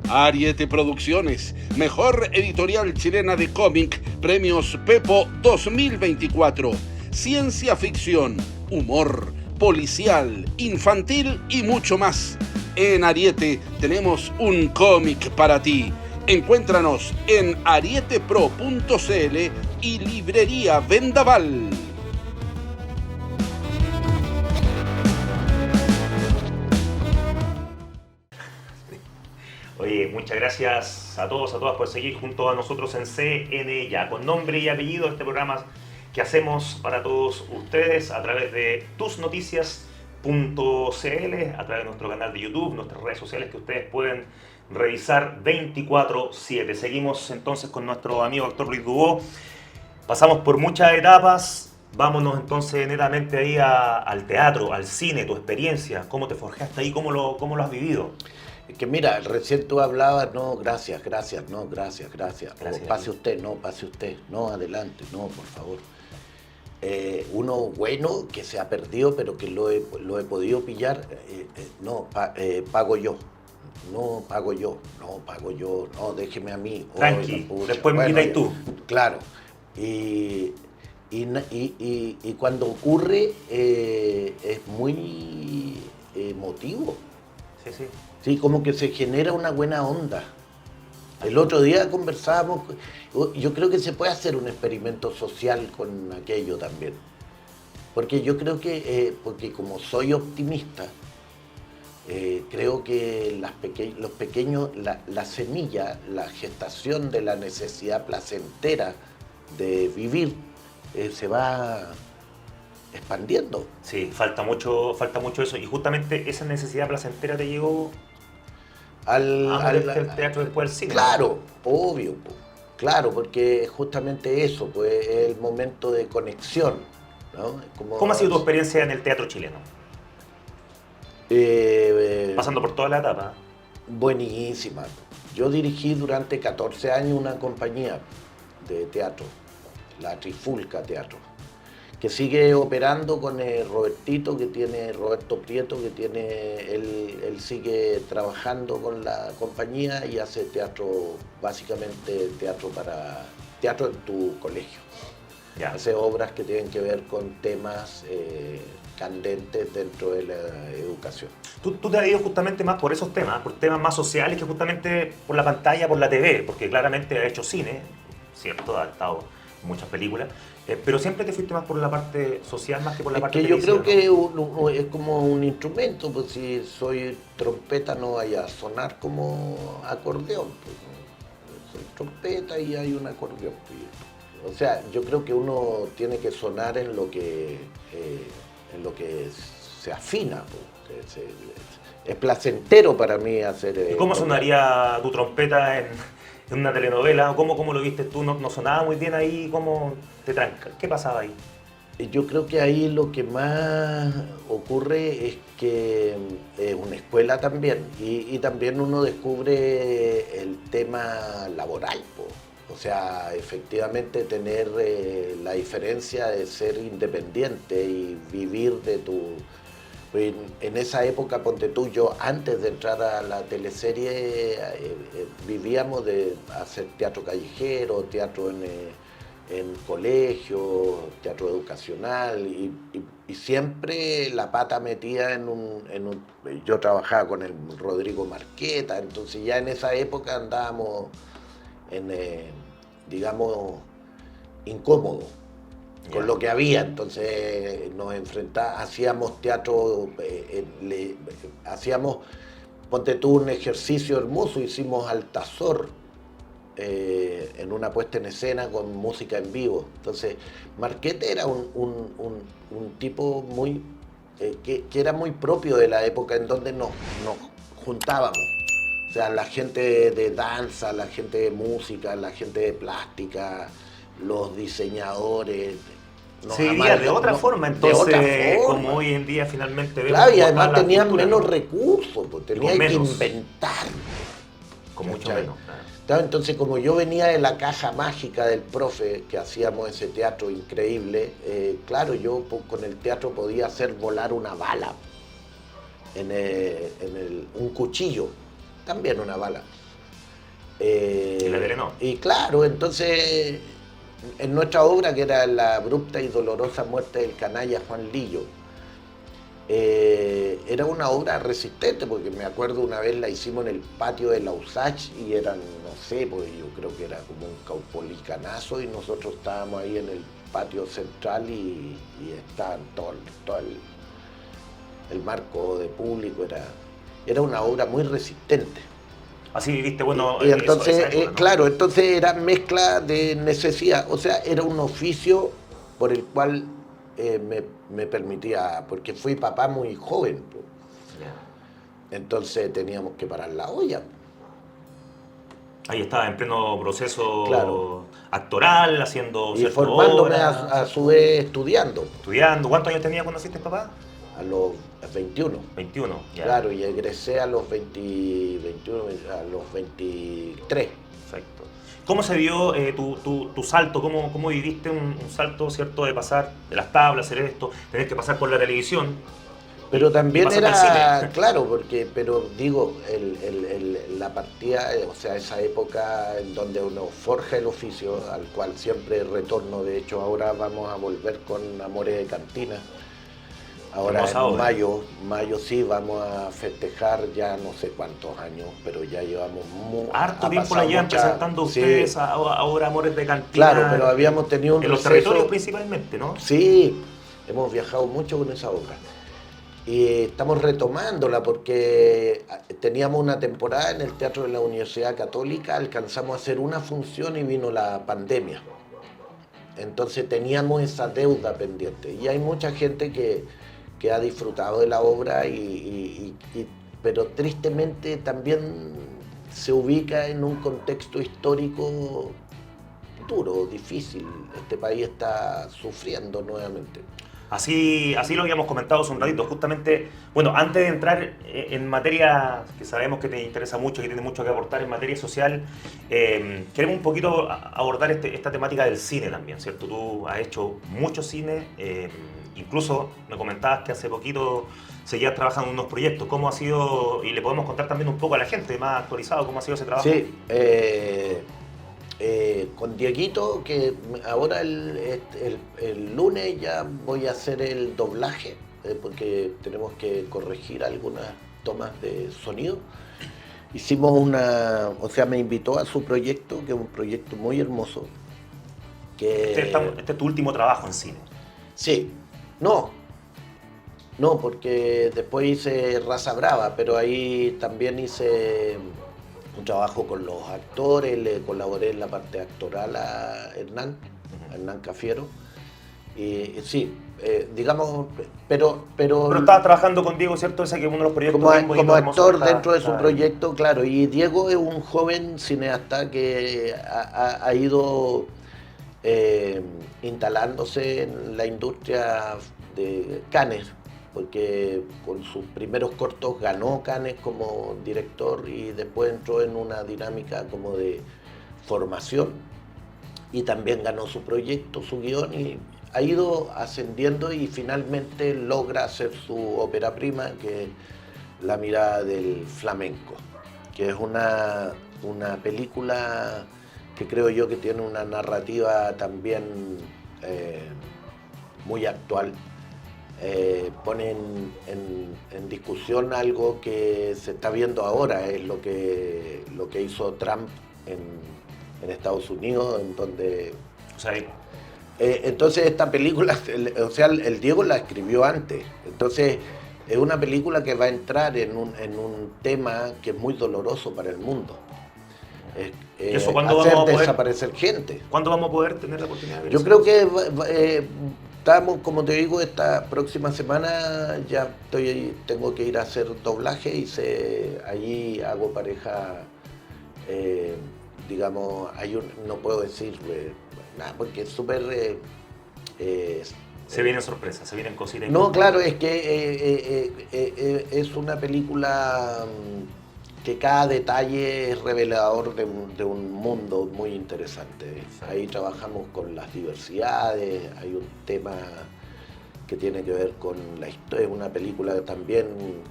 Ariete Producciones, mejor editorial chilena de cómic, premios Pepo 2024. Ciencia ficción, humor, policial, infantil y mucho más. En Ariete tenemos un cómic para ti. Encuéntranos en arietepro.cl y Librería Vendaval. Oye, muchas gracias a todos, a todas por seguir junto a nosotros en CN Ya, con nombre y apellido, este programa que hacemos para todos ustedes a través de tusnoticias.cl, a través de nuestro canal de YouTube, nuestras redes sociales que ustedes pueden revisar 24/7. Seguimos entonces con nuestro amigo actor Luis Dubó. Pasamos por muchas etapas. Vámonos entonces netamente ahí al teatro, al cine, tu experiencia, cómo te forjaste ahí, cómo lo has vivido. Es que mira, recién tú hablabas, no, gracias, no, gracias. Gracias. O pase usted, no, adelante, no, por favor. Uno bueno que se ha perdido, pero que lo he podido pillar, pago yo. No, pago yo, no, déjeme a mí. Tranqui, Pucha, después me invitas ya, tú. Claro. Y cuando ocurre es muy emotivo. Sí, sí. Sí, como que se genera una buena onda. El otro día conversábamos, yo creo que se puede hacer un experimento social con aquello también. Porque yo creo que, porque como soy optimista, creo que la semilla, la gestación de la necesidad placentera de vivir, se va expandiendo. Sí, falta mucho eso. Y justamente esa necesidad placentera te llegó meterte al teatro después del cine. Claro, obvio. Claro, porque es justamente eso, pues es el momento de conexión, ¿no? ¿Cómo ha sido tu experiencia en el teatro chileno? Pasando por toda la etapa. Buenísima. Yo dirigí durante 14 años una compañía de teatro, la Trifulca Teatro, que sigue operando con Roberto Prieto, que tiene, él sigue trabajando con la compañía y hace teatro, básicamente teatro en tu colegio. Ya. Hace obras que tienen que ver con temas candentes dentro de la educación. Tú te has ido justamente más por esos temas, por temas más sociales que justamente por la pantalla, por la TV, porque claramente has hecho cine, ¿cierto? Has estado en muchas películas, pero siempre te fuiste más por la parte social más que por la parte que yo creo televisiva, que es como un instrumento, pues si soy trompeta no vaya a sonar como acordeón, pues, soy trompeta y hay un acordeón. O sea, yo creo que uno tiene que sonar en lo que se afina. Pues, es placentero para mí hacer... ¿Y cómo sonaría tu trompeta en una telenovela? ¿Cómo lo viste tú? ¿No sonaba muy bien ahí? ¿Cómo te tranca? ¿Qué pasaba ahí? Yo creo que ahí lo que más ocurre es que es una escuela también y también uno descubre el tema laboral, po. O sea, efectivamente tener la diferencia de ser independiente y vivir de tu... En esa época, ponte tú, yo antes de entrar a la teleserie vivíamos de hacer teatro callejero, teatro en colegio, teatro educacional y siempre la pata metida yo trabajaba con el Rodrigo Marqueta, entonces ya en esa época andábamos digamos incómodos con lo que había, entonces nos enfrentábamos, hacíamos teatro, hacíamos, ponte tú, un ejercicio hermoso, hicimos Altazor, en una puesta en escena con música en vivo. Entonces, Marquete era un tipo muy que era muy propio de la época en donde nos juntábamos. O sea, la gente de danza, la gente de música, la gente de plástica, los diseñadores. Se vivía de otra forma, entonces, como hoy en día finalmente vemos. Claro, y además tenían menos recursos, pues, tenían que inventar. Con mucho menos. Claro, entonces, como yo venía de la caja mágica del profe, que hacíamos ese teatro increíble, claro, yo con el teatro podía hacer volar una bala, un cuchillo, también una bala. Y la tele no. Y claro, entonces, en nuestra obra, que era La abrupta y dolorosa muerte del canalla Juan Lillo, era una obra resistente, porque me acuerdo una vez la hicimos en el patio de la USACH y eran, no sé, pues yo creo que era como un caupolicanazo y nosotros estábamos ahí en el patio central y estaban todo el marco de público, era una obra muy resistente. Así viviste, bueno... Y entonces, esa época, ¿no? claro, entonces era mezcla de necesidad, o sea, era un oficio por el cual me permitía, porque fui papá muy joven, pues. Entonces teníamos que parar la olla. Ahí estaba en pleno proceso Claro. actoral, haciendo Y ciertas formándome obras, a su vez estudiando, estudiando. ¿Cuántos años tenía cuando hiciste papá? a los 21. 21. Ya. Claro, y egresé a los 21, a los 23. Perfecto. ¿Cómo se dio tu salto? ¿Cómo viviste un salto, cierto, de pasar de las tablas, hacer esto, tener que pasar por la televisión? Pero también pasar al era, cine? claro, pero digo, la partida, o sea, esa época en donde uno forja el oficio, al cual siempre retorno, de hecho ahora vamos a volver con Amores de Cantina. Ahora Hermosa en obra. mayo sí, vamos a festejar ya no sé cuántos años, pero ya llevamos Harto ha tiempo la pasado llevan mucha- presentando sí, ustedes ahora Amores de Cantina. Claro, pero habíamos tenido un en los receso. territorios principalmente, ¿no? Sí, hemos viajado mucho con esa obra. Y estamos retomándola porque teníamos una temporada en el Teatro de la Universidad Católica, alcanzamos a hacer una función y vino la pandemia. Entonces teníamos esa deuda pendiente. Y hay mucha gente que ha disfrutado de la obra, pero tristemente también se ubica en un contexto histórico duro, difícil. Este país está sufriendo nuevamente. Así lo habíamos comentado hace un ratito, justamente, bueno, antes de entrar en materia que sabemos que te interesa mucho, que tiene mucho que aportar en materia social, queremos un poquito abordar esta temática del cine también, ¿cierto? Tú has hecho mucho cine, incluso me comentabas que hace poquito seguías trabajando en unos proyectos. ¿Cómo ha sido, y le podemos contar también un poco a la gente más actualizado, cómo ha sido ese trabajo? Sí, con Dieguito, que ahora el lunes ya voy a hacer el doblaje, porque tenemos que corregir algunas tomas de sonido. Hicimos me invitó a su proyecto, que es un proyecto muy hermoso. Este es tu último trabajo en cine. Sí, no, porque después hice Raza Brava, pero ahí también hice un trabajo con los actores, le colaboré en la parte actoral a Hernán Cafiero, Sí, digamos, pero Pero estabas trabajando con Diego, ¿cierto? Ese que es uno de los proyectos como, bien bonitos, como hermosos actor que está- dentro de su está- proyecto, claro. Y Diego es un joven cineasta que ha ido instalándose en la industria de Cannes, porque con sus primeros cortos ganó Cannes como director y después entró en una dinámica como de formación y también ganó su proyecto, su guión y ha ido ascendiendo y finalmente logra hacer su ópera prima, que es La mirada del flamenco, que es una película que creo yo que tiene una narrativa también muy actual. Pone en discusión algo que se está viendo ahora, es lo que hizo Trump en Estados Unidos, en donde... O sea, entonces esta película, o sea, el Diego la escribió antes, entonces es una película que va a entrar en un tema que es muy doloroso para el mundo. ¿Y eso cuándo hacer vamos a poder- desaparecer gente. ¿cuándo vamos a poder tener la oportunidad de ver Yo eso? creo que estamos, como te digo, esta próxima semana ya tengo que ir a hacer doblaje y allí hago pareja, digamos, no puedo decir nada porque es súper... Se vienen sorpresas, se vienen cositas. No, claro, es que es una película que cada detalle es revelador de un mundo muy interesante. Ahí trabajamos con las diversidades, hay un tema que tiene que ver con la historia, es una película también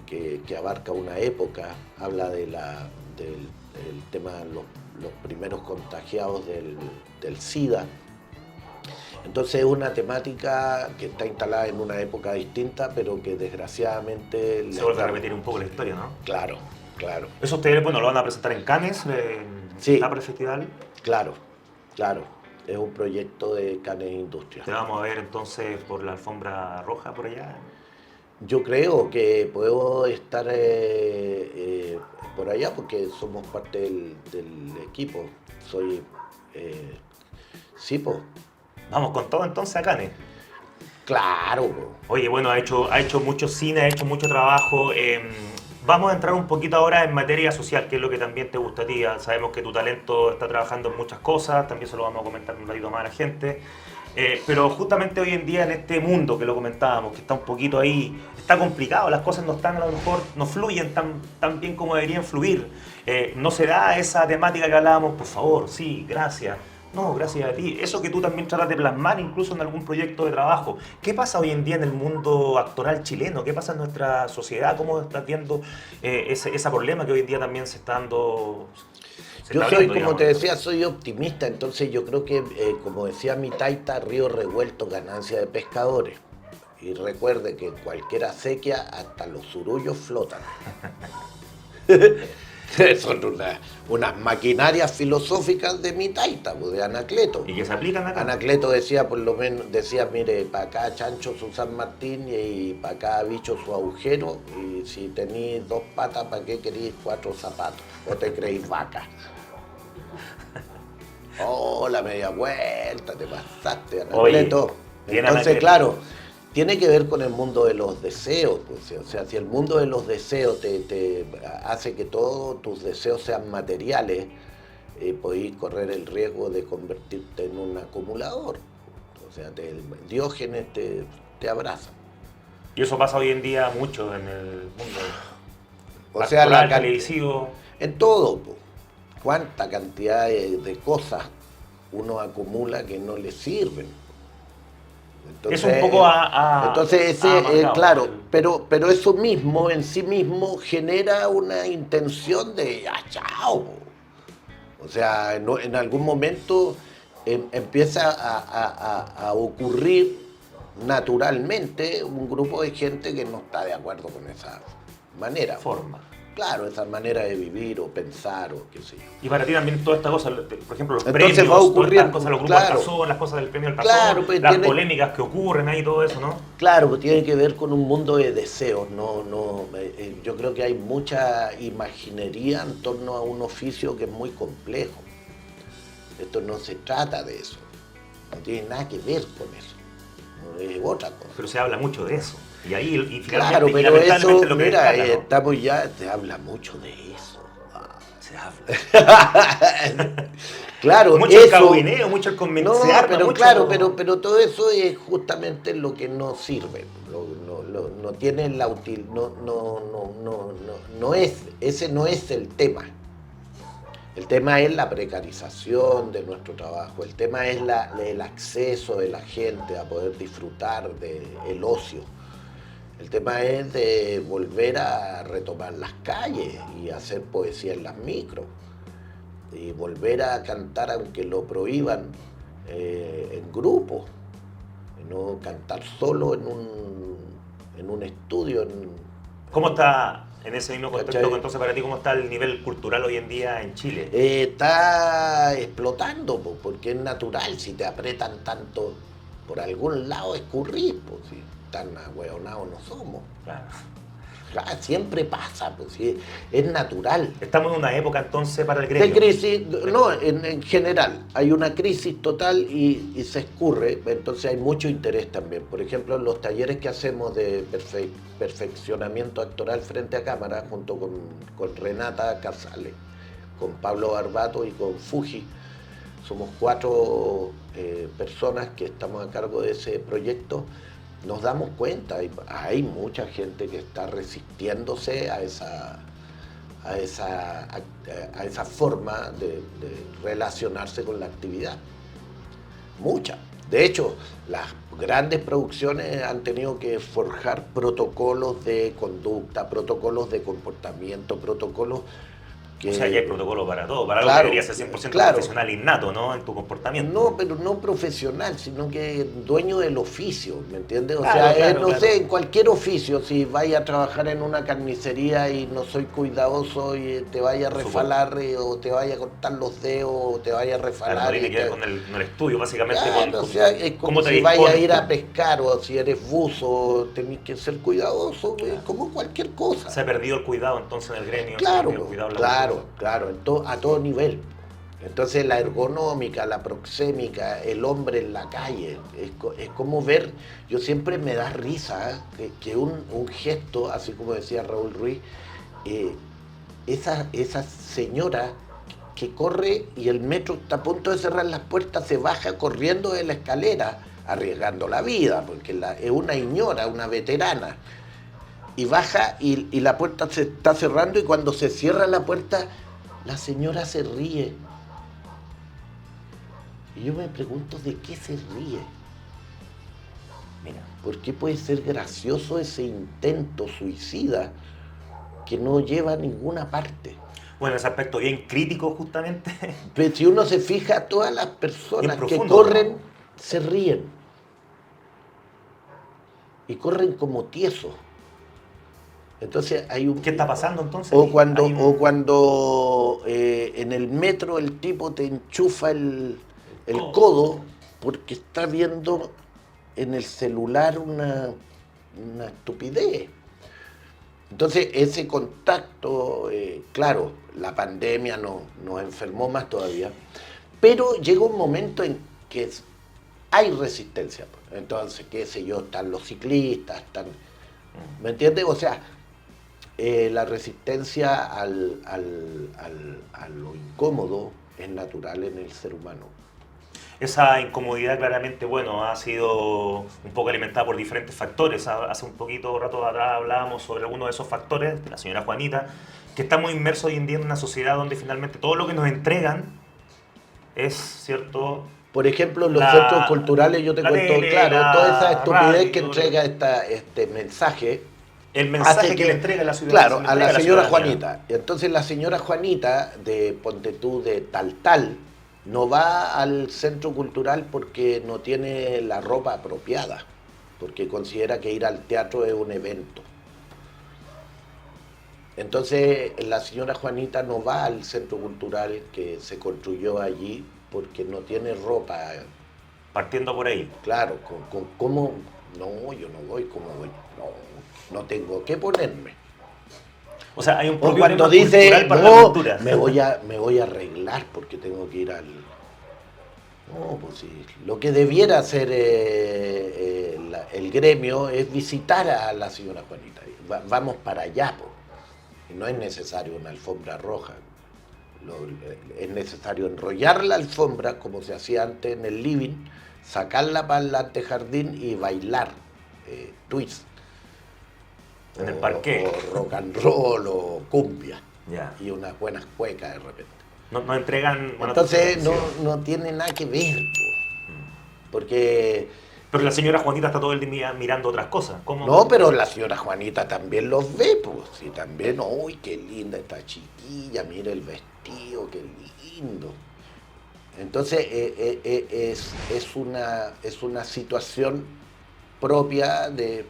que abarca una época, habla del tema de los primeros contagiados del SIDA. Entonces es una temática que está instalada en una época distinta, pero que desgraciadamente... Se vuelve a repetir un poco la historia, ¿no? Claro, claro, Eso ustedes, bueno, lo van a presentar en Cannes, Sí. Tapre Festival. claro. Es un proyecto de Cannes Industria. Te vamos a ver entonces por la alfombra roja por allá. Yo creo que puedo estar por allá porque somos parte del equipo. Soy... sí, po. Vamos con todo entonces a Cannes. Claro, po. Oye, bueno, ha hecho mucho cine, ha hecho mucho trabajo. Vamos a entrar un poquito ahora en materia social, que es lo que también te gusta a ti. Sabemos que tu talento está trabajando en muchas cosas, también se lo vamos a comentar un ratito más a la gente. Pero justamente hoy en día en este mundo que lo comentábamos, que está un poquito ahí, está complicado, las cosas no están, a lo mejor no fluyen tan bien como deberían fluir. No se da esa temática que hablábamos, por favor, sí, gracias. No, gracias a ti. Eso que tú también tratas de plasmar incluso en algún proyecto de trabajo. ¿Qué pasa hoy en día en el mundo actoral chileno? ¿Qué pasa en nuestra sociedad? ¿Cómo estás viendo ese problema que hoy en día también se está dando? Yo soy, como te decía, soy optimista, entonces yo creo que, como decía mi taita, río revuelto, ganancia de pescadores. Y recuerde que en cualquier acequia, hasta los surullos flotan. Son unas maquinarias filosóficas de mi taita, pues, de Anacleto. ¿Y que se aplican acá? Anacleto decía, por lo menos, mire, para acá chancho su San Martín y para acá bicho su agujero, y si tenéis 2 patas, ¿para qué queréis 4 zapatos? ¿O te creéis vaca? Oh, la media vuelta, te pasaste, Anacleto. Oye, bien Entonces, Anacleto. claro, tiene que ver con el mundo de los deseos, pues, o sea, si el mundo de los deseos te hace que todos tus deseos sean materiales, podéis correr el riesgo de convertirte en un acumulador. O sea, Diógenes te abraza. Y eso pasa hoy en día mucho en el mundo O sea, actoral, televisivo. en todo, pues. Cuánta cantidad de cosas uno acumula que no le sirven. Entonces, Es un poco entonces claro, pero eso mismo en sí mismo genera una intención de chao. O sea, en algún momento empieza a ocurrir naturalmente un grupo de gente que no está de acuerdo con esa manera. Forma. Claro, esa manera de vivir o pensar o qué sé yo. Y para ti también toda esta cosa, por ejemplo, los Entonces premios, va ocurriendo, todas estas cosas, los grupos claro. del Tazón, las cosas del premio del Tazón, Claro, pues, las polémicas que ocurren ahí, todo eso, ¿no? Claro, que tiene que ver con un mundo de deseos. Yo creo que hay mucha imaginería en torno a un oficio que es muy complejo. Esto no se trata de eso. No tiene nada que ver con eso. es otra cosa. Pero se habla mucho de eso. Y ahí, y finalmente, Claro, y pero lamentablemente eso, lo que mira, destaca, ¿no? estamos ya, se habla mucho de eso. Se habla. Claro, Mucho el eso. cagüineo, mucho el convencer. No, pero claro, pero todo eso es justamente lo que no sirve. No tiene la util, no es, ese no es el tema. El tema es la precarización de nuestro trabajo, el tema es el acceso de la gente a poder disfrutar del ocio. El tema es de volver a retomar las calles y hacer poesía en las micros. Y volver a cantar aunque lo prohíban en grupo. No cantar solo en un estudio. ¿Cómo está, en ese mismo contexto, ¿Cachai? entonces para ti, cómo está el nivel cultural hoy en día en Chile? Está explotando, porque es natural. Si te apretan tanto, por algún lado escurrís, si tan ahueonados no somos. Claro. Claro, siempre pasa, sí, es natural. Estamos en una época entonces para el gremio. De crisis, no, en general, hay una crisis total y se escurre, entonces hay mucho interés también. Por ejemplo, en los talleres que hacemos de perfeccionamiento actoral frente a cámara, junto con Renata Casale, con Pablo Barbato y con Fuji, somos 4 personas que estamos a cargo de ese proyecto. Nos damos cuenta, hay mucha gente que está resistiéndose a esa forma de relacionarse con la actividad. Mucha. De hecho, las grandes producciones han tenido que forjar protocolos de conducta, protocolos de comportamiento, protocolos que... O sea, ya hay protocolo para todo, para Claro, algo que debería ser 100% claro. profesional innato, ¿no? En tu comportamiento. No, pero no profesional, sino que dueño del oficio, ¿me entiendes? O Claro, sea, claro, no claro. sé, en cualquier oficio, si vaya a trabajar en una carnicería y no soy cuidadoso y te vaya a refalar o te vaya a cortar los dedos o te vaya a Claro, refalar. no tiene y que ver te- con el estudio, básicamente. Claro, o sea, es como cómo te si vaya a dispones ir a tú. pescar o si eres buzo, tenés que ser cuidadoso, como cualquier cosa. Se ha perdido el cuidado entonces en el gremio. se ha Claro, perdido el cuidado en la claro, a todo nivel. Entonces la ergonómica, la proxémica, el hombre en la calle, es como ver, yo siempre me da risa que un gesto, así como decía Raúl Ruiz, esa señora que corre y el metro está a punto de cerrar las puertas, se baja corriendo de la escalera, arriesgando la vida, porque es una señora, una veterana, y baja y la puerta se está cerrando y cuando se cierra la puerta, la señora se ríe. Y yo me pregunto, ¿de qué se ríe? Mira, ¿Por qué puede ser gracioso ese intento suicida que no lleva a ninguna parte? bueno, ese aspecto bien crítico justamente. Pero si uno se fija, todas las personas Bien que profundo, corren ¿no? se ríen. Y corren como tiesos. Entonces hay un... ¿Qué está pasando entonces? O cuando, Hay un- en el metro el tipo te enchufa el Codo. codo porque está viendo en el celular una estupidez. Entonces ese contacto, claro, la pandemia nos enfermó más todavía, pero llega un momento en que hay resistencia. Entonces, qué sé yo, están los ciclistas, ¿me entiendes? O sea, la resistencia a lo incómodo es natural en el ser humano. Esa incomodidad claramente, bueno, ha sido un poco alimentada por diferentes factores. Hace un poquito rato atrás hablábamos sobre algunos de esos factores, de la señora Juanita, que estamos inmersos hoy en día en una sociedad donde finalmente todo lo que nos entregan es, ¿cierto? Por ejemplo, en los La- centros culturales, yo te la cuento, tele, claro, la toda esa estupidez que radio, entrega este mensaje. El mensaje hace que le entrega la ciudadanía. Claro, se le a la entrega señora ciudadanía. Juanita. Y entonces la señora Juanita, de Ponte tú, de tal, no va al centro cultural porque no tiene la ropa apropiada, porque considera que ir al teatro es un evento. Entonces la señora Juanita no va al centro cultural que se construyó allí porque no tiene ropa. Partiendo por ahí. Claro, ¿cómo? No, yo no voy, ¿cómo voy? No tengo que ponerme. O sea, hay un O propio cuando tema dice, cultural para la no, cultura. me voy a arreglar porque tengo que ir al... No, pues sí. Lo que debiera hacer el gremio es visitar a la señora Juanita. Vamos para allá, pues. Y no es necesario una alfombra roja. Es necesario enrollar la alfombra, como se hacía antes en el living, sacarla para el antejardín y bailar twist. En el parqué. O rock and roll o cumbia. Ya. Y unas buenas cuecas de repente. No entregan... bueno, Entonces sí. no tiene nada que ver, po. Porque... Pero la señora Juanita está todo el día mirando otras cosas. ¿Cómo? No, pero la señora Juanita también los ve, pues. Y también, uy, qué linda esta chiquilla, mira el vestido, qué lindo. Entonces es una situación propia de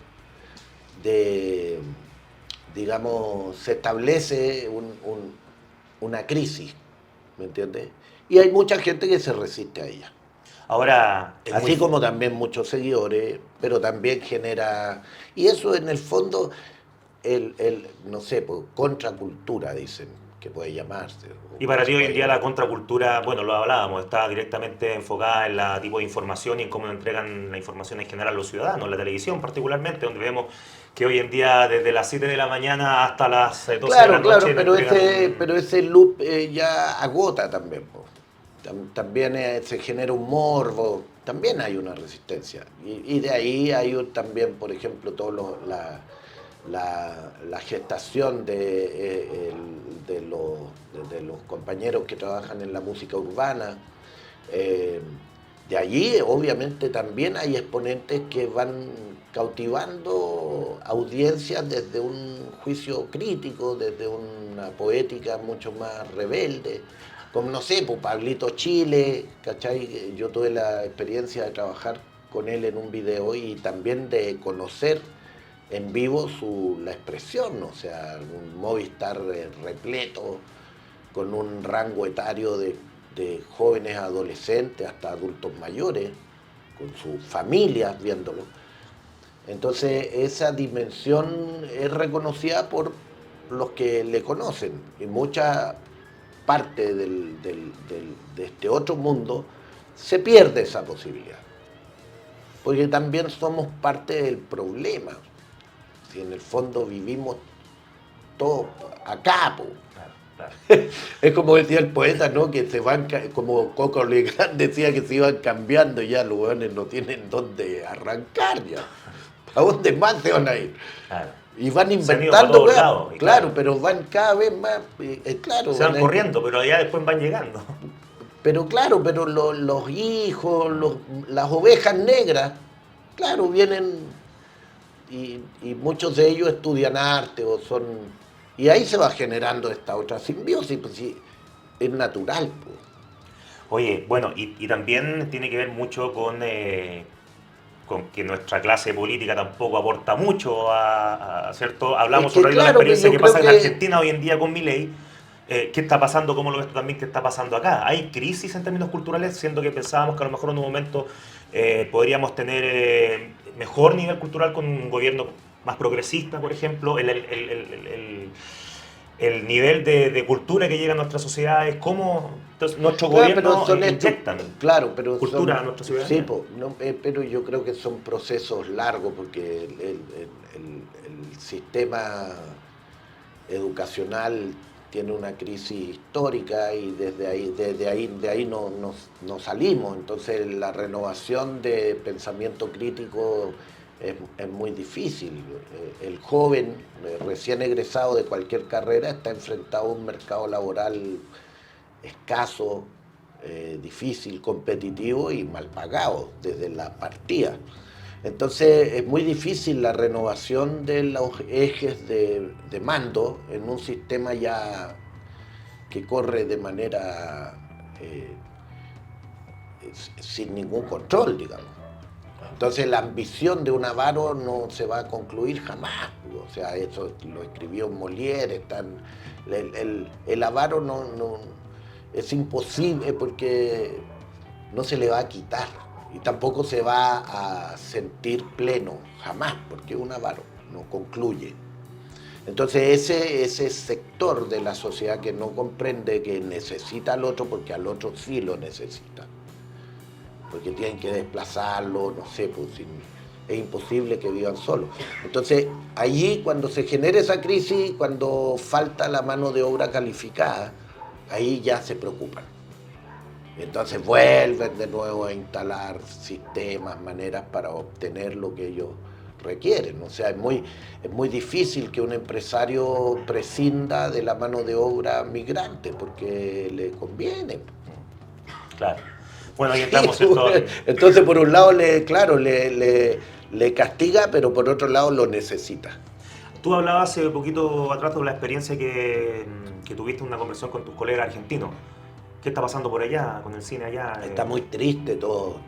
digamos, se establece una crisis, ¿me entiendes? Y hay mucha gente que se resiste a ella. Ahora... Así como también muchos seguidores, pero también genera... Y eso en el fondo, no sé, pues, contracultura, dicen, que puede llamarse. Y para ti hoy en día la contracultura, bueno, lo hablábamos, está directamente enfocada en la tipo de información y en cómo entregan la información en general los ciudadanos, la televisión particularmente, donde vemos que hoy en día desde las 7 de la mañana hasta las 12 de la noche... Claro, pero ese loop ya agota también, po. También se genera un morbo, también hay una resistencia. Y de ahí hay también, por ejemplo, la gestación de los compañeros que trabajan en la música urbana. De allí, obviamente, también hay exponentes que van cautivando audiencias desde un juicio crítico, desde una poética mucho más rebelde. Como, no sé, pues Pablito Chile, ¿cachai? Yo tuve la experiencia de trabajar con él en un video y también de conocer en vivo la expresión, o sea, un Movistar repleto, con un rango etario de jóvenes adolescentes hasta adultos mayores, con sus familias viéndolo. Entonces esa dimensión es reconocida por los que le conocen y mucha parte de este otro mundo se pierde esa posibilidad, porque también somos parte del problema. Si en el fondo vivimos todos acá, po. Claro. Es como decía el poeta, ¿no? Que se van, como Coco Legrand decía que se iban cambiando y ya los hueones no tienen dónde arrancar ya. ¿A dónde más se van a ir? Claro. Y van Se han ido para inventando, todos weas. lados, y Claro, pero van cada vez más, claro. Se van corriendo, pero ya después van llegando. Pero claro, pero los hijos, las ovejas negras, claro, vienen y muchos de ellos estudian arte o son... Y ahí se va generando esta otra simbiosis, pues sí, es natural, pues. Oye, bueno, y también tiene que ver mucho con que nuestra clase política tampoco aporta mucho ¿cierto? Hablamos Es que sobre la claro, experiencia que que yo pasa en creo que- Argentina hoy en día con Milei. ¿Qué está pasando? ¿Cómo lo ves tú también? ¿Qué está pasando acá? ¿Hay crisis en términos culturales? Siendo que pensábamos que a lo mejor en un momento podríamos tener mejor nivel cultural con un gobierno más progresista, por ejemplo, el nivel de cultura que llega a nuestras sociedades, cómo nuestro gobierno inyectan claro, pero cultura a nuestra ciudadanía. Sí, pero yo creo que son procesos largos porque el sistema educacional tiene una crisis histórica y desde ahí no salimos. Entonces la renovación de pensamiento crítico es muy difícil. El joven recién egresado de cualquier carrera está enfrentado a un mercado laboral escaso, difícil, competitivo y mal pagado desde la partida. Entonces es muy difícil la renovación de los ejes de mando en un sistema ya que corre de manera sin ningún control, digamos. Entonces la ambición de un avaro no se va a concluir jamás. O sea, eso lo escribió Molière. El avaro no es imposible porque no se le va a quitar. Y tampoco se va a sentir pleno, jamás, porque un avaro no concluye. Entonces ese sector de la sociedad que no comprende que necesita al otro, porque al otro sí lo necesita. porque tienen que desplazarlo, no sé, pues es imposible que vivan solos. Entonces, allí cuando se genera esa crisis, cuando falta la mano de obra calificada, ahí ya se preocupan. Entonces vuelven de nuevo a instalar sistemas, maneras para obtener lo que ellos requieren. O sea, es muy difícil que un empresario prescinda de la mano de obra migrante porque le conviene. Claro. Bueno, ahí entramos en todo. Entonces, por un lado, le castiga, pero por otro lado lo necesita. Tú hablabas hace poquito atrás de la experiencia que tuviste en una conversación con tus colegas argentinos. ¿Qué está pasando por allá, con el cine allá? Está muy triste todo,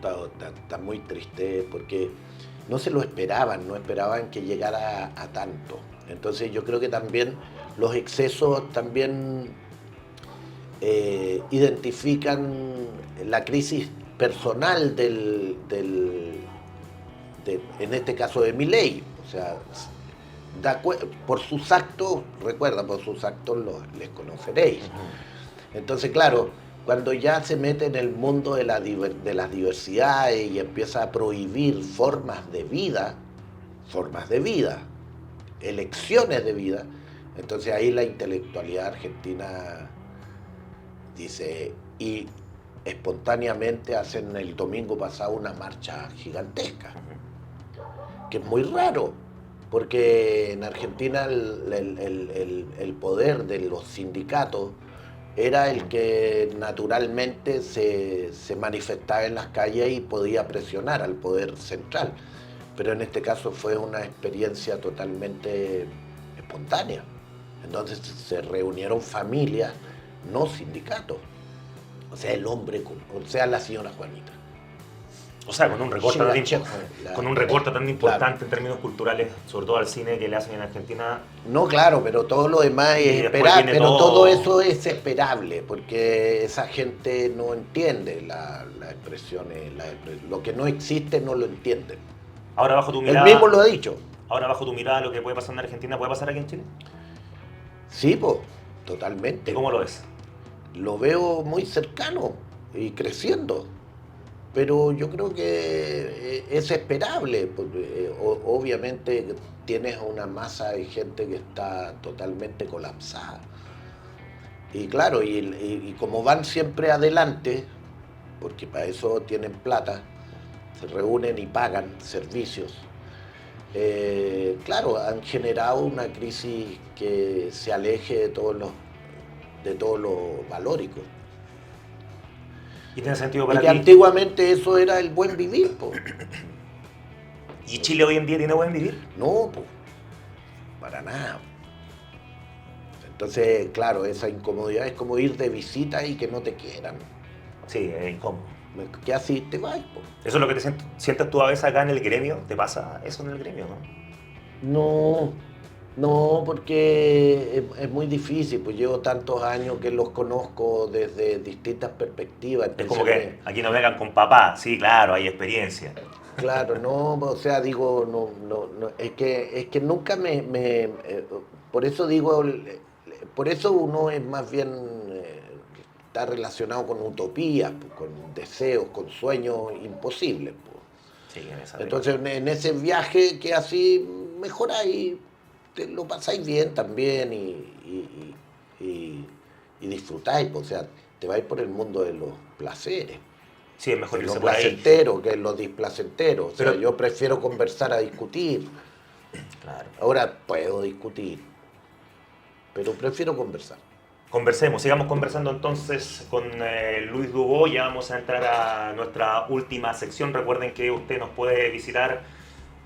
está muy triste porque no se lo esperaban, no esperaban que llegara a tanto. Entonces yo creo que también los excesos también identifican la crisis personal en este caso de Milei. O sea, por sus actos, recuerda, por sus actos les conoceréis. Entonces, claro, cuando ya se mete en el mundo de las diversidades y empieza a prohibir formas de vida, elecciones de vida, entonces ahí la intelectualidad argentina dice, y espontáneamente hacen el domingo pasado una marcha gigantesca, que es muy raro, porque en Argentina el poder de los sindicatos era el que naturalmente se manifestaba en las calles y podía presionar al poder central. Pero en este caso fue una experiencia totalmente espontánea. Entonces se reunieron familias, no sindicatos. O sea, el hombre, o sea, la señora Juanita. O sea, con un recorte tan importante, claro, en términos culturales, sobre todo al cine que le hacen en Argentina. No, claro, pero todo lo demás es esperable, pero todo eso es esperable, porque esa gente no entiende las expresiones, lo que no existe no lo entienden. Ahora bajo tu mirada. Él mismo lo ha dicho. Ahora bajo tu mirada, lo que puede pasar en Argentina, ¿puede pasar aquí en Chile? Sí, pues, totalmente. ¿Y cómo lo ves? Lo veo muy cercano y creciendo. Pero yo creo que es esperable, porque obviamente tienes una masa de gente que está totalmente colapsada. Y claro, y como van siempre adelante, porque para eso tienen plata, se reúnen y pagan servicios, claro, han generado una crisis que se aleje de todo lo valórico. ¿Y tiene sentido para ti? ti? Antiguamente eso era el buen vivir, po. ¿Y Chile hoy en día tiene buen vivir? No, po, para nada. Entonces, claro, esa incomodidad es como ir de visita y que no te quieran. Sí, es incómodo. ¿Qué así te vas, po? ¿Eso es lo que te sientes tú a veces acá en el gremio? ¿Te pasa eso en el gremio, no? No, porque es muy difícil, pues llevo tantos años que los conozco desde distintas perspectivas. Es como que aquí no vengan con papá, sí, claro, hay experiencia. Claro, no, o sea, digo, no, es que nunca por eso digo, por eso uno es más bien, está relacionado con utopías, pues, con deseos, con sueños imposibles. Pues. Sí, entonces en ese viaje que así mejoráis, lo pasáis bien también y disfrutáis, o sea, te vais por el mundo de los placeres. Sí, es mejor que irse lo por ahí. placentero, que lo displacentero. Pero, o sea, yo prefiero conversar a discutir. Claro. Ahora puedo discutir, pero prefiero conversar. Conversemos, sigamos conversando entonces con Luis Dubó. Ya vamos a entrar a nuestra última sección. Recuerden que usted nos puede visitar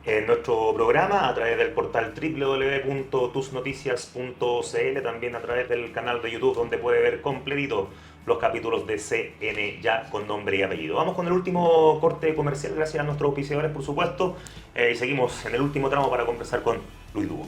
en nuestro programa a través del portal www.tusnoticias.cl, también a través del canal de YouTube, donde puede ver completito los capítulos de CN Ya con nombre y apellido. Vamos con el último corte comercial, gracias a nuestros auspiciadores, por supuesto, y seguimos en el último tramo para conversar con Luis Dubó.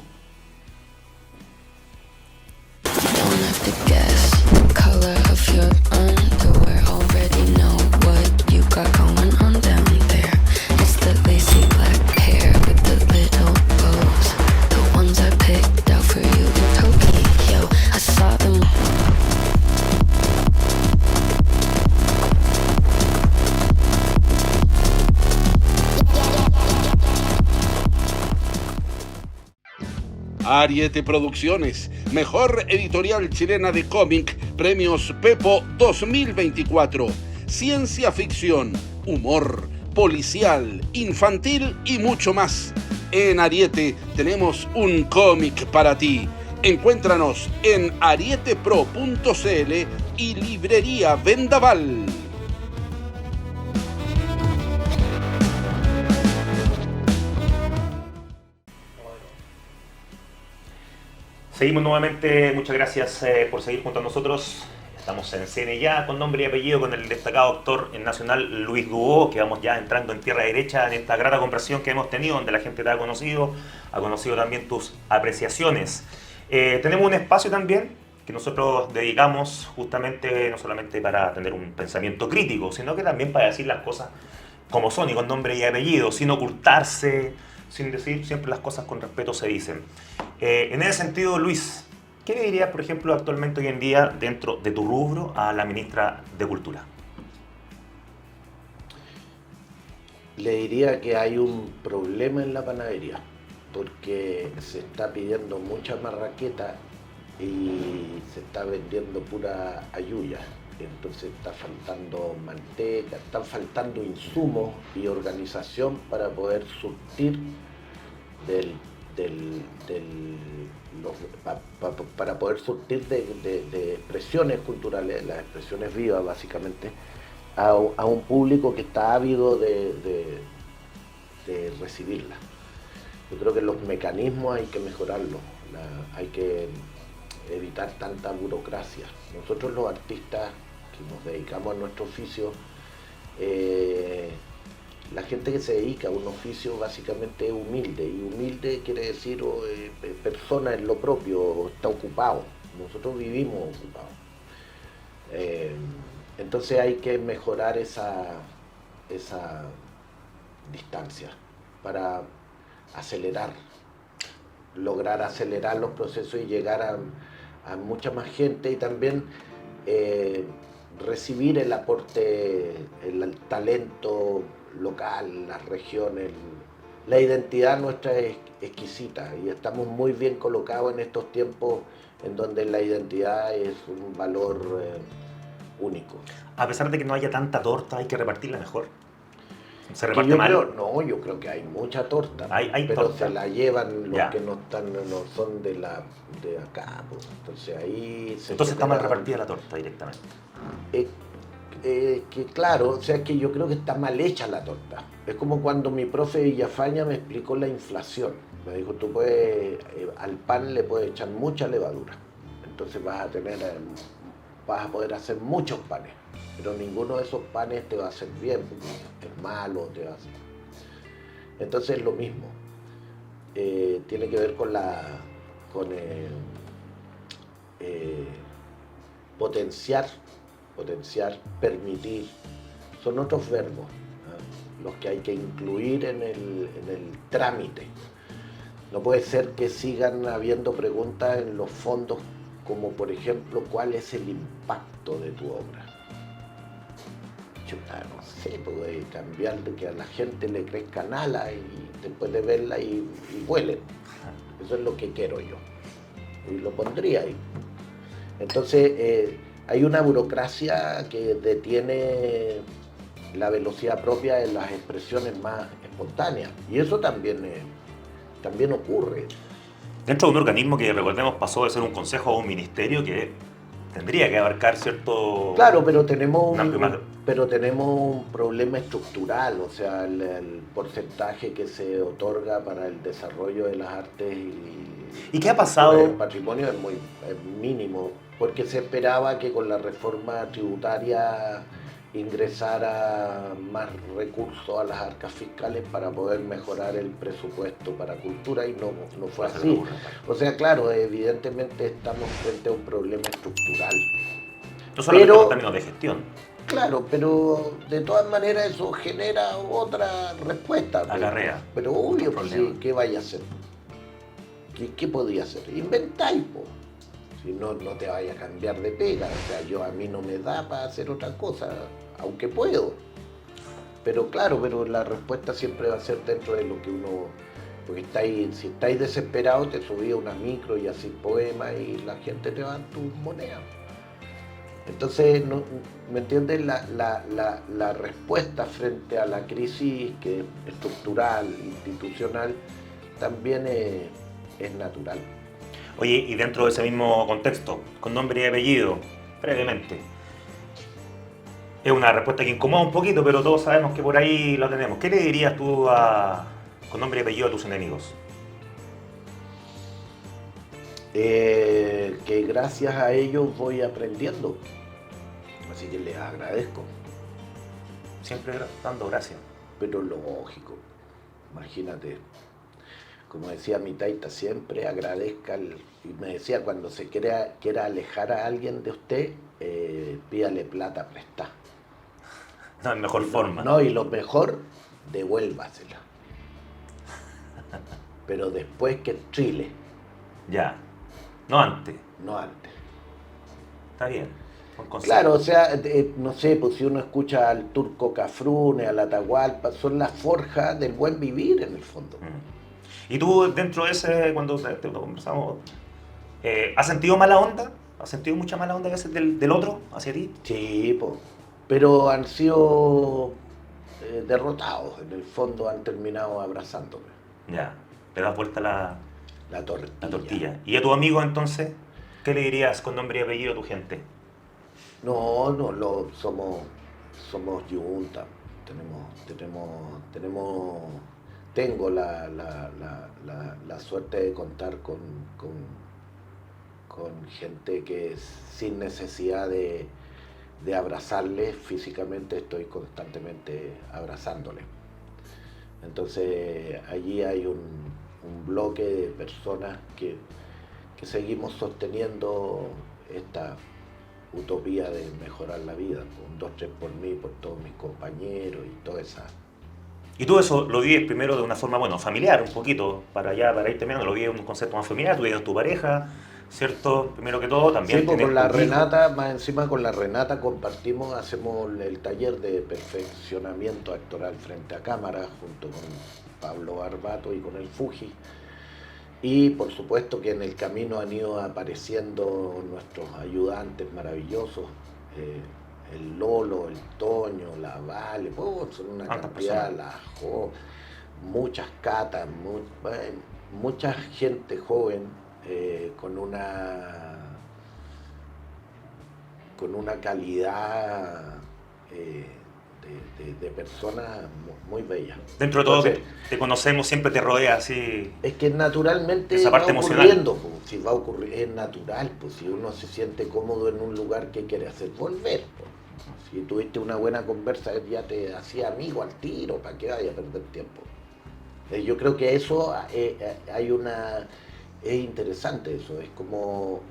Ariete Producciones, mejor editorial chilena de cómic, premios Pepo 2024. Ciencia ficción, humor, policial, infantil y mucho más. En Ariete tenemos un cómic para ti. Encuéntranos en arietepro.cl y Librería Vendaval. Seguimos nuevamente, muchas gracias por seguir junto a nosotros. Estamos en CN Ya, con nombre y apellido, con el destacado actor nacional Luis Dubó, que vamos ya entrando en tierra derecha en esta grata conversación que hemos tenido, donde la gente te ha conocido también tus apreciaciones. Tenemos un espacio también que nosotros dedicamos justamente no solamente para tener un pensamiento crítico, sino que también para decir las cosas como son y con nombre y apellido, sin ocultarse, sin decir siempre las cosas con respeto se dicen. En ese sentido, Luis, ¿qué le dirías, por ejemplo, actualmente hoy en día, dentro de tu rubro, a la ministra de Cultura? Le diría que hay un problema en la panadería, porque se está pidiendo mucha marraqueta y se está vendiendo pura ayuya. Entonces está faltando manteca, están faltando insumos y organización para poder surtir para poder surtir de expresiones culturales, las expresiones vivas básicamente, a un público que está ávido de recibirlas. Yo creo que los mecanismos hay que mejorarlos, hay que evitar tanta burocracia. Nosotros los artistas que nos dedicamos a nuestro oficio, la gente que se dedica a un oficio básicamente es humilde, y humilde quiere decir persona en lo propio, está ocupado. Nosotros vivimos ocupados. Entonces hay que mejorar esa distancia para lograr acelerar los procesos y llegar a mucha más gente, y también recibir el aporte, el talento local, las regiones. La identidad nuestra es exquisita y estamos muy bien colocados en estos tiempos en donde la identidad es un valor único. A pesar de que no haya tanta torta, hay que repartirla mejor. ¿Se Que reparte yo mal? yo creo que hay mucha torta, Hay pero torta. se la llevan los Ya. que no son de acá, pues. Entonces ahí Entonces está mal genera- repartida la torta directamente. que claro, o sea, que yo creo que está mal hecha la torta. Es como cuando mi profe Villafaña me explicó la inflación. Me dijo, tú puedes, al pan le puedes echar mucha levadura. Entonces vas a poder hacer muchos panes. Pero ninguno de esos panes te va a hacer bien, porque es malo, te va a hacer... Entonces es lo mismo. Tiene que ver con potenciar, permitir. Son otros verbos, ¿no? Los que hay que incluir en el trámite. No puede ser que sigan habiendo preguntas en los fondos como, por ejemplo, ¿cuál es el impacto de tu obra? Chuta, no sé, puede cambiar de que a la gente le crezcan alas y después de verla y vuelen. Eso es lo que quiero yo. Y lo pondría ahí. Entonces, hay una burocracia que detiene la velocidad propia de las expresiones más espontáneas. Y eso también ocurre. Dentro de un organismo que, recordemos, pasó de ser un consejo a un ministerio que tendría que abarcar cierto... Claro, pero tenemos amplio margen. un problema estructural, o sea, el porcentaje que se otorga para el desarrollo de las artes ¿Y qué ha pasado? el patrimonio es mínimo, porque se esperaba que con la reforma tributaria ingresara más recursos a las arcas fiscales para poder mejorar el presupuesto para cultura, y no fue así. O sea, claro, evidentemente estamos frente a un problema estructural. No solamente Pero- en términos de gestión. Claro, pero de todas maneras eso genera otra respuesta. Acarrea. Pero obvio, Otro pues, problema. sí, ¿qué vaya a hacer? ¿Qué podía hacer? Inventáis, po. Si no te vaya a cambiar de pega. O sea, a mí no me da para hacer otra cosa, aunque puedo. Pero claro, la respuesta siempre va a ser dentro de lo que uno Porque si estáis desesperados, te subís a una micro y así poemas y la gente te va a tus monedas. Entonces, ¿me entiendes? La respuesta frente a la crisis que es estructural, institucional, también es natural. Oye, y dentro de ese mismo contexto, con nombre y apellido, brevemente. Es una respuesta que incomoda un poquito, pero todos sabemos que por ahí lo tenemos. ¿Qué le dirías tú con nombre y apellido a tus enemigos? Que gracias a ellos voy aprendiendo. Así que les agradezco. Siempre dando gracias. Pero lógico, imagínate, como decía mi taita, siempre agradezca, y me decía, cuando se quiera alejar a alguien de usted, pídale plata prestada. No, es mejor forma. No, y lo mejor, devuélvasela. Pero después que trille, Ya. No antes. no antes. Está bien. Buen consejo. Claro, o sea, no sé, pues si uno escucha al Turco Cafrune, al Atahualpa, son las forjas del buen vivir en el fondo. Y tú, dentro de ese, cuando te lo conversamos, ¿has sentido mala onda? ¿Has sentido mucha mala onda a veces del otro hacia ti? Sí, pues, pero han sido derrotados, en el fondo han terminado abrazándome. Ya. Le das vuelta la La tortilla. ¿Y a tu amigo entonces? ¿Qué le dirías con nombre y apellido a tu gente? No, somos yunta. Tengo la suerte de contar con gente que sin necesidad de abrazarles físicamente, estoy constantemente abrazándoles. Entonces allí hay un bloque de personas que seguimos sosteniendo esta utopía de mejorar la vida, un 2-3 por mí, por todos mis compañeros y toda esa. Y tú eso lo vives primero de una forma, bueno, familiar, un poquito, para ir terminando, lo vives en un concepto más familiar, tú vives tu pareja, ¿cierto? Primero que todo, también Sí, pues tienes con la tu hijo. Renata, más encima con la Renata compartimos, hacemos el taller de perfeccionamiento actoral frente a cámara, junto con Pablo Barbato y con el Fuji. Y por supuesto que en el camino han ido apareciendo nuestros ayudantes maravillosos, el Lolo, el Toño, la Vale, son una ¿Cuántas cantidad, personas? la Jo, muchas catas, mucha gente joven con una calidad de personas muy bella. Dentro de todo, Entonces, que te conocemos, siempre te rodea así. es que naturalmente Esa parte va emocional. ocurriendo, pues, si va a ocurrir, es natural, pues si uno se siente cómodo en un lugar, ¿qué quiere hacer? Volver, pues. Si tuviste una buena conversa, ya te hacía amigo al tiro, ¿para qué vaya a perder tiempo? Yo creo que eso es interesante eso, es como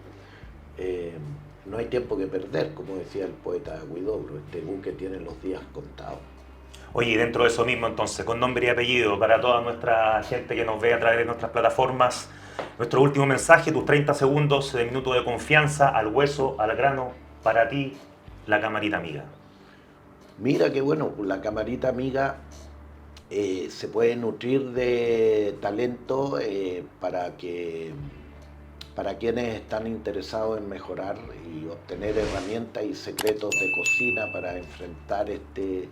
no hay tiempo que perder, como decía el poeta Huidobro, este buque tiene los días contados. Oye, y dentro de eso mismo entonces, con nombre y apellido, para toda nuestra gente que nos ve a través de nuestras plataformas, nuestro último mensaje, tus 30 segundos de minuto de confianza, al hueso, al grano, para ti, la camarita amiga. Mira qué bueno, la camarita amiga se puede nutrir de talento para quienes están interesados en mejorar y obtener herramientas y secretos de cocina para enfrentar el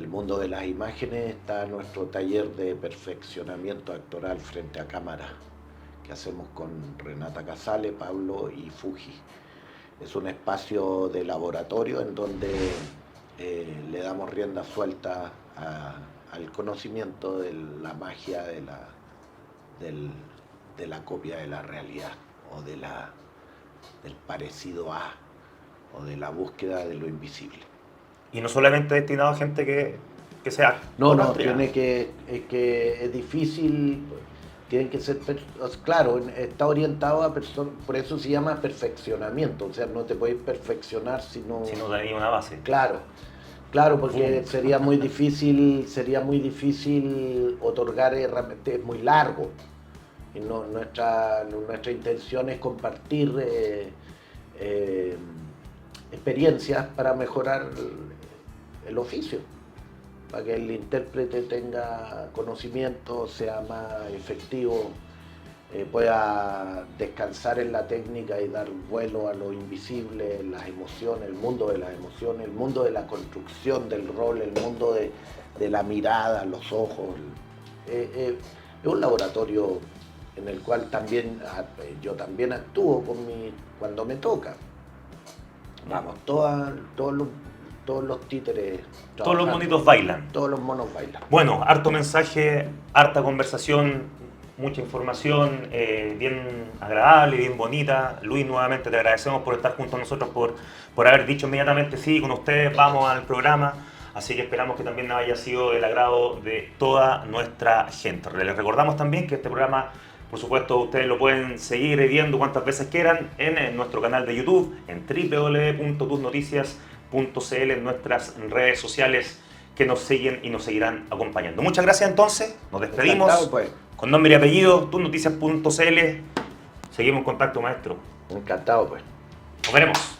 mundo de las imágenes. Está nuestro taller de perfeccionamiento actoral frente a cámara que hacemos con Renata Casale, Pablo y Fuji. Es un espacio de laboratorio en donde le damos rienda suelta al conocimiento de la magia de la copia de la realidad o del parecido a o de la búsqueda de lo invisible. Y no solamente destinado a gente que sea... No, actriz. es difícil, tienen que ser, claro, está orientado a personas, por eso se llama perfeccionamiento, o sea, no te puedes perfeccionar si no tenía una base. Claro, porque sería muy difícil otorgar herramientas, es muy largo. Y nuestra intención es compartir experiencias para mejorar el oficio. para que el intérprete tenga conocimiento, sea más efectivo, pueda descansar en la técnica y dar vuelo a lo invisible, las emociones, el mundo de las emociones, el mundo de la construcción del rol, el mundo de la mirada, los ojos. Es un laboratorio en el cual también yo también actúo cuando me toca. Vamos, todos los títeres. Todos los monitos bailan. Todos los monos bailan. Bueno, harto mensaje, harta conversación, mucha información, bien agradable, bien bonita. Luis, nuevamente te agradecemos por estar junto a nosotros, por haber dicho inmediatamente sí, con ustedes vamos al programa. Así que esperamos que también haya sido del agrado de toda nuestra gente. Les recordamos también que este programa, por supuesto, ustedes lo pueden seguir viendo cuantas veces quieran en nuestro canal de YouTube, en www.tusnoticias.cl, en nuestras redes sociales que nos siguen y nos seguirán acompañando. Muchas gracias entonces, nos despedimos. Encantado, pues. Con nombre y apellido, tusnoticias.cl. Seguimos en contacto, maestro. Encantado, pues. Nos veremos.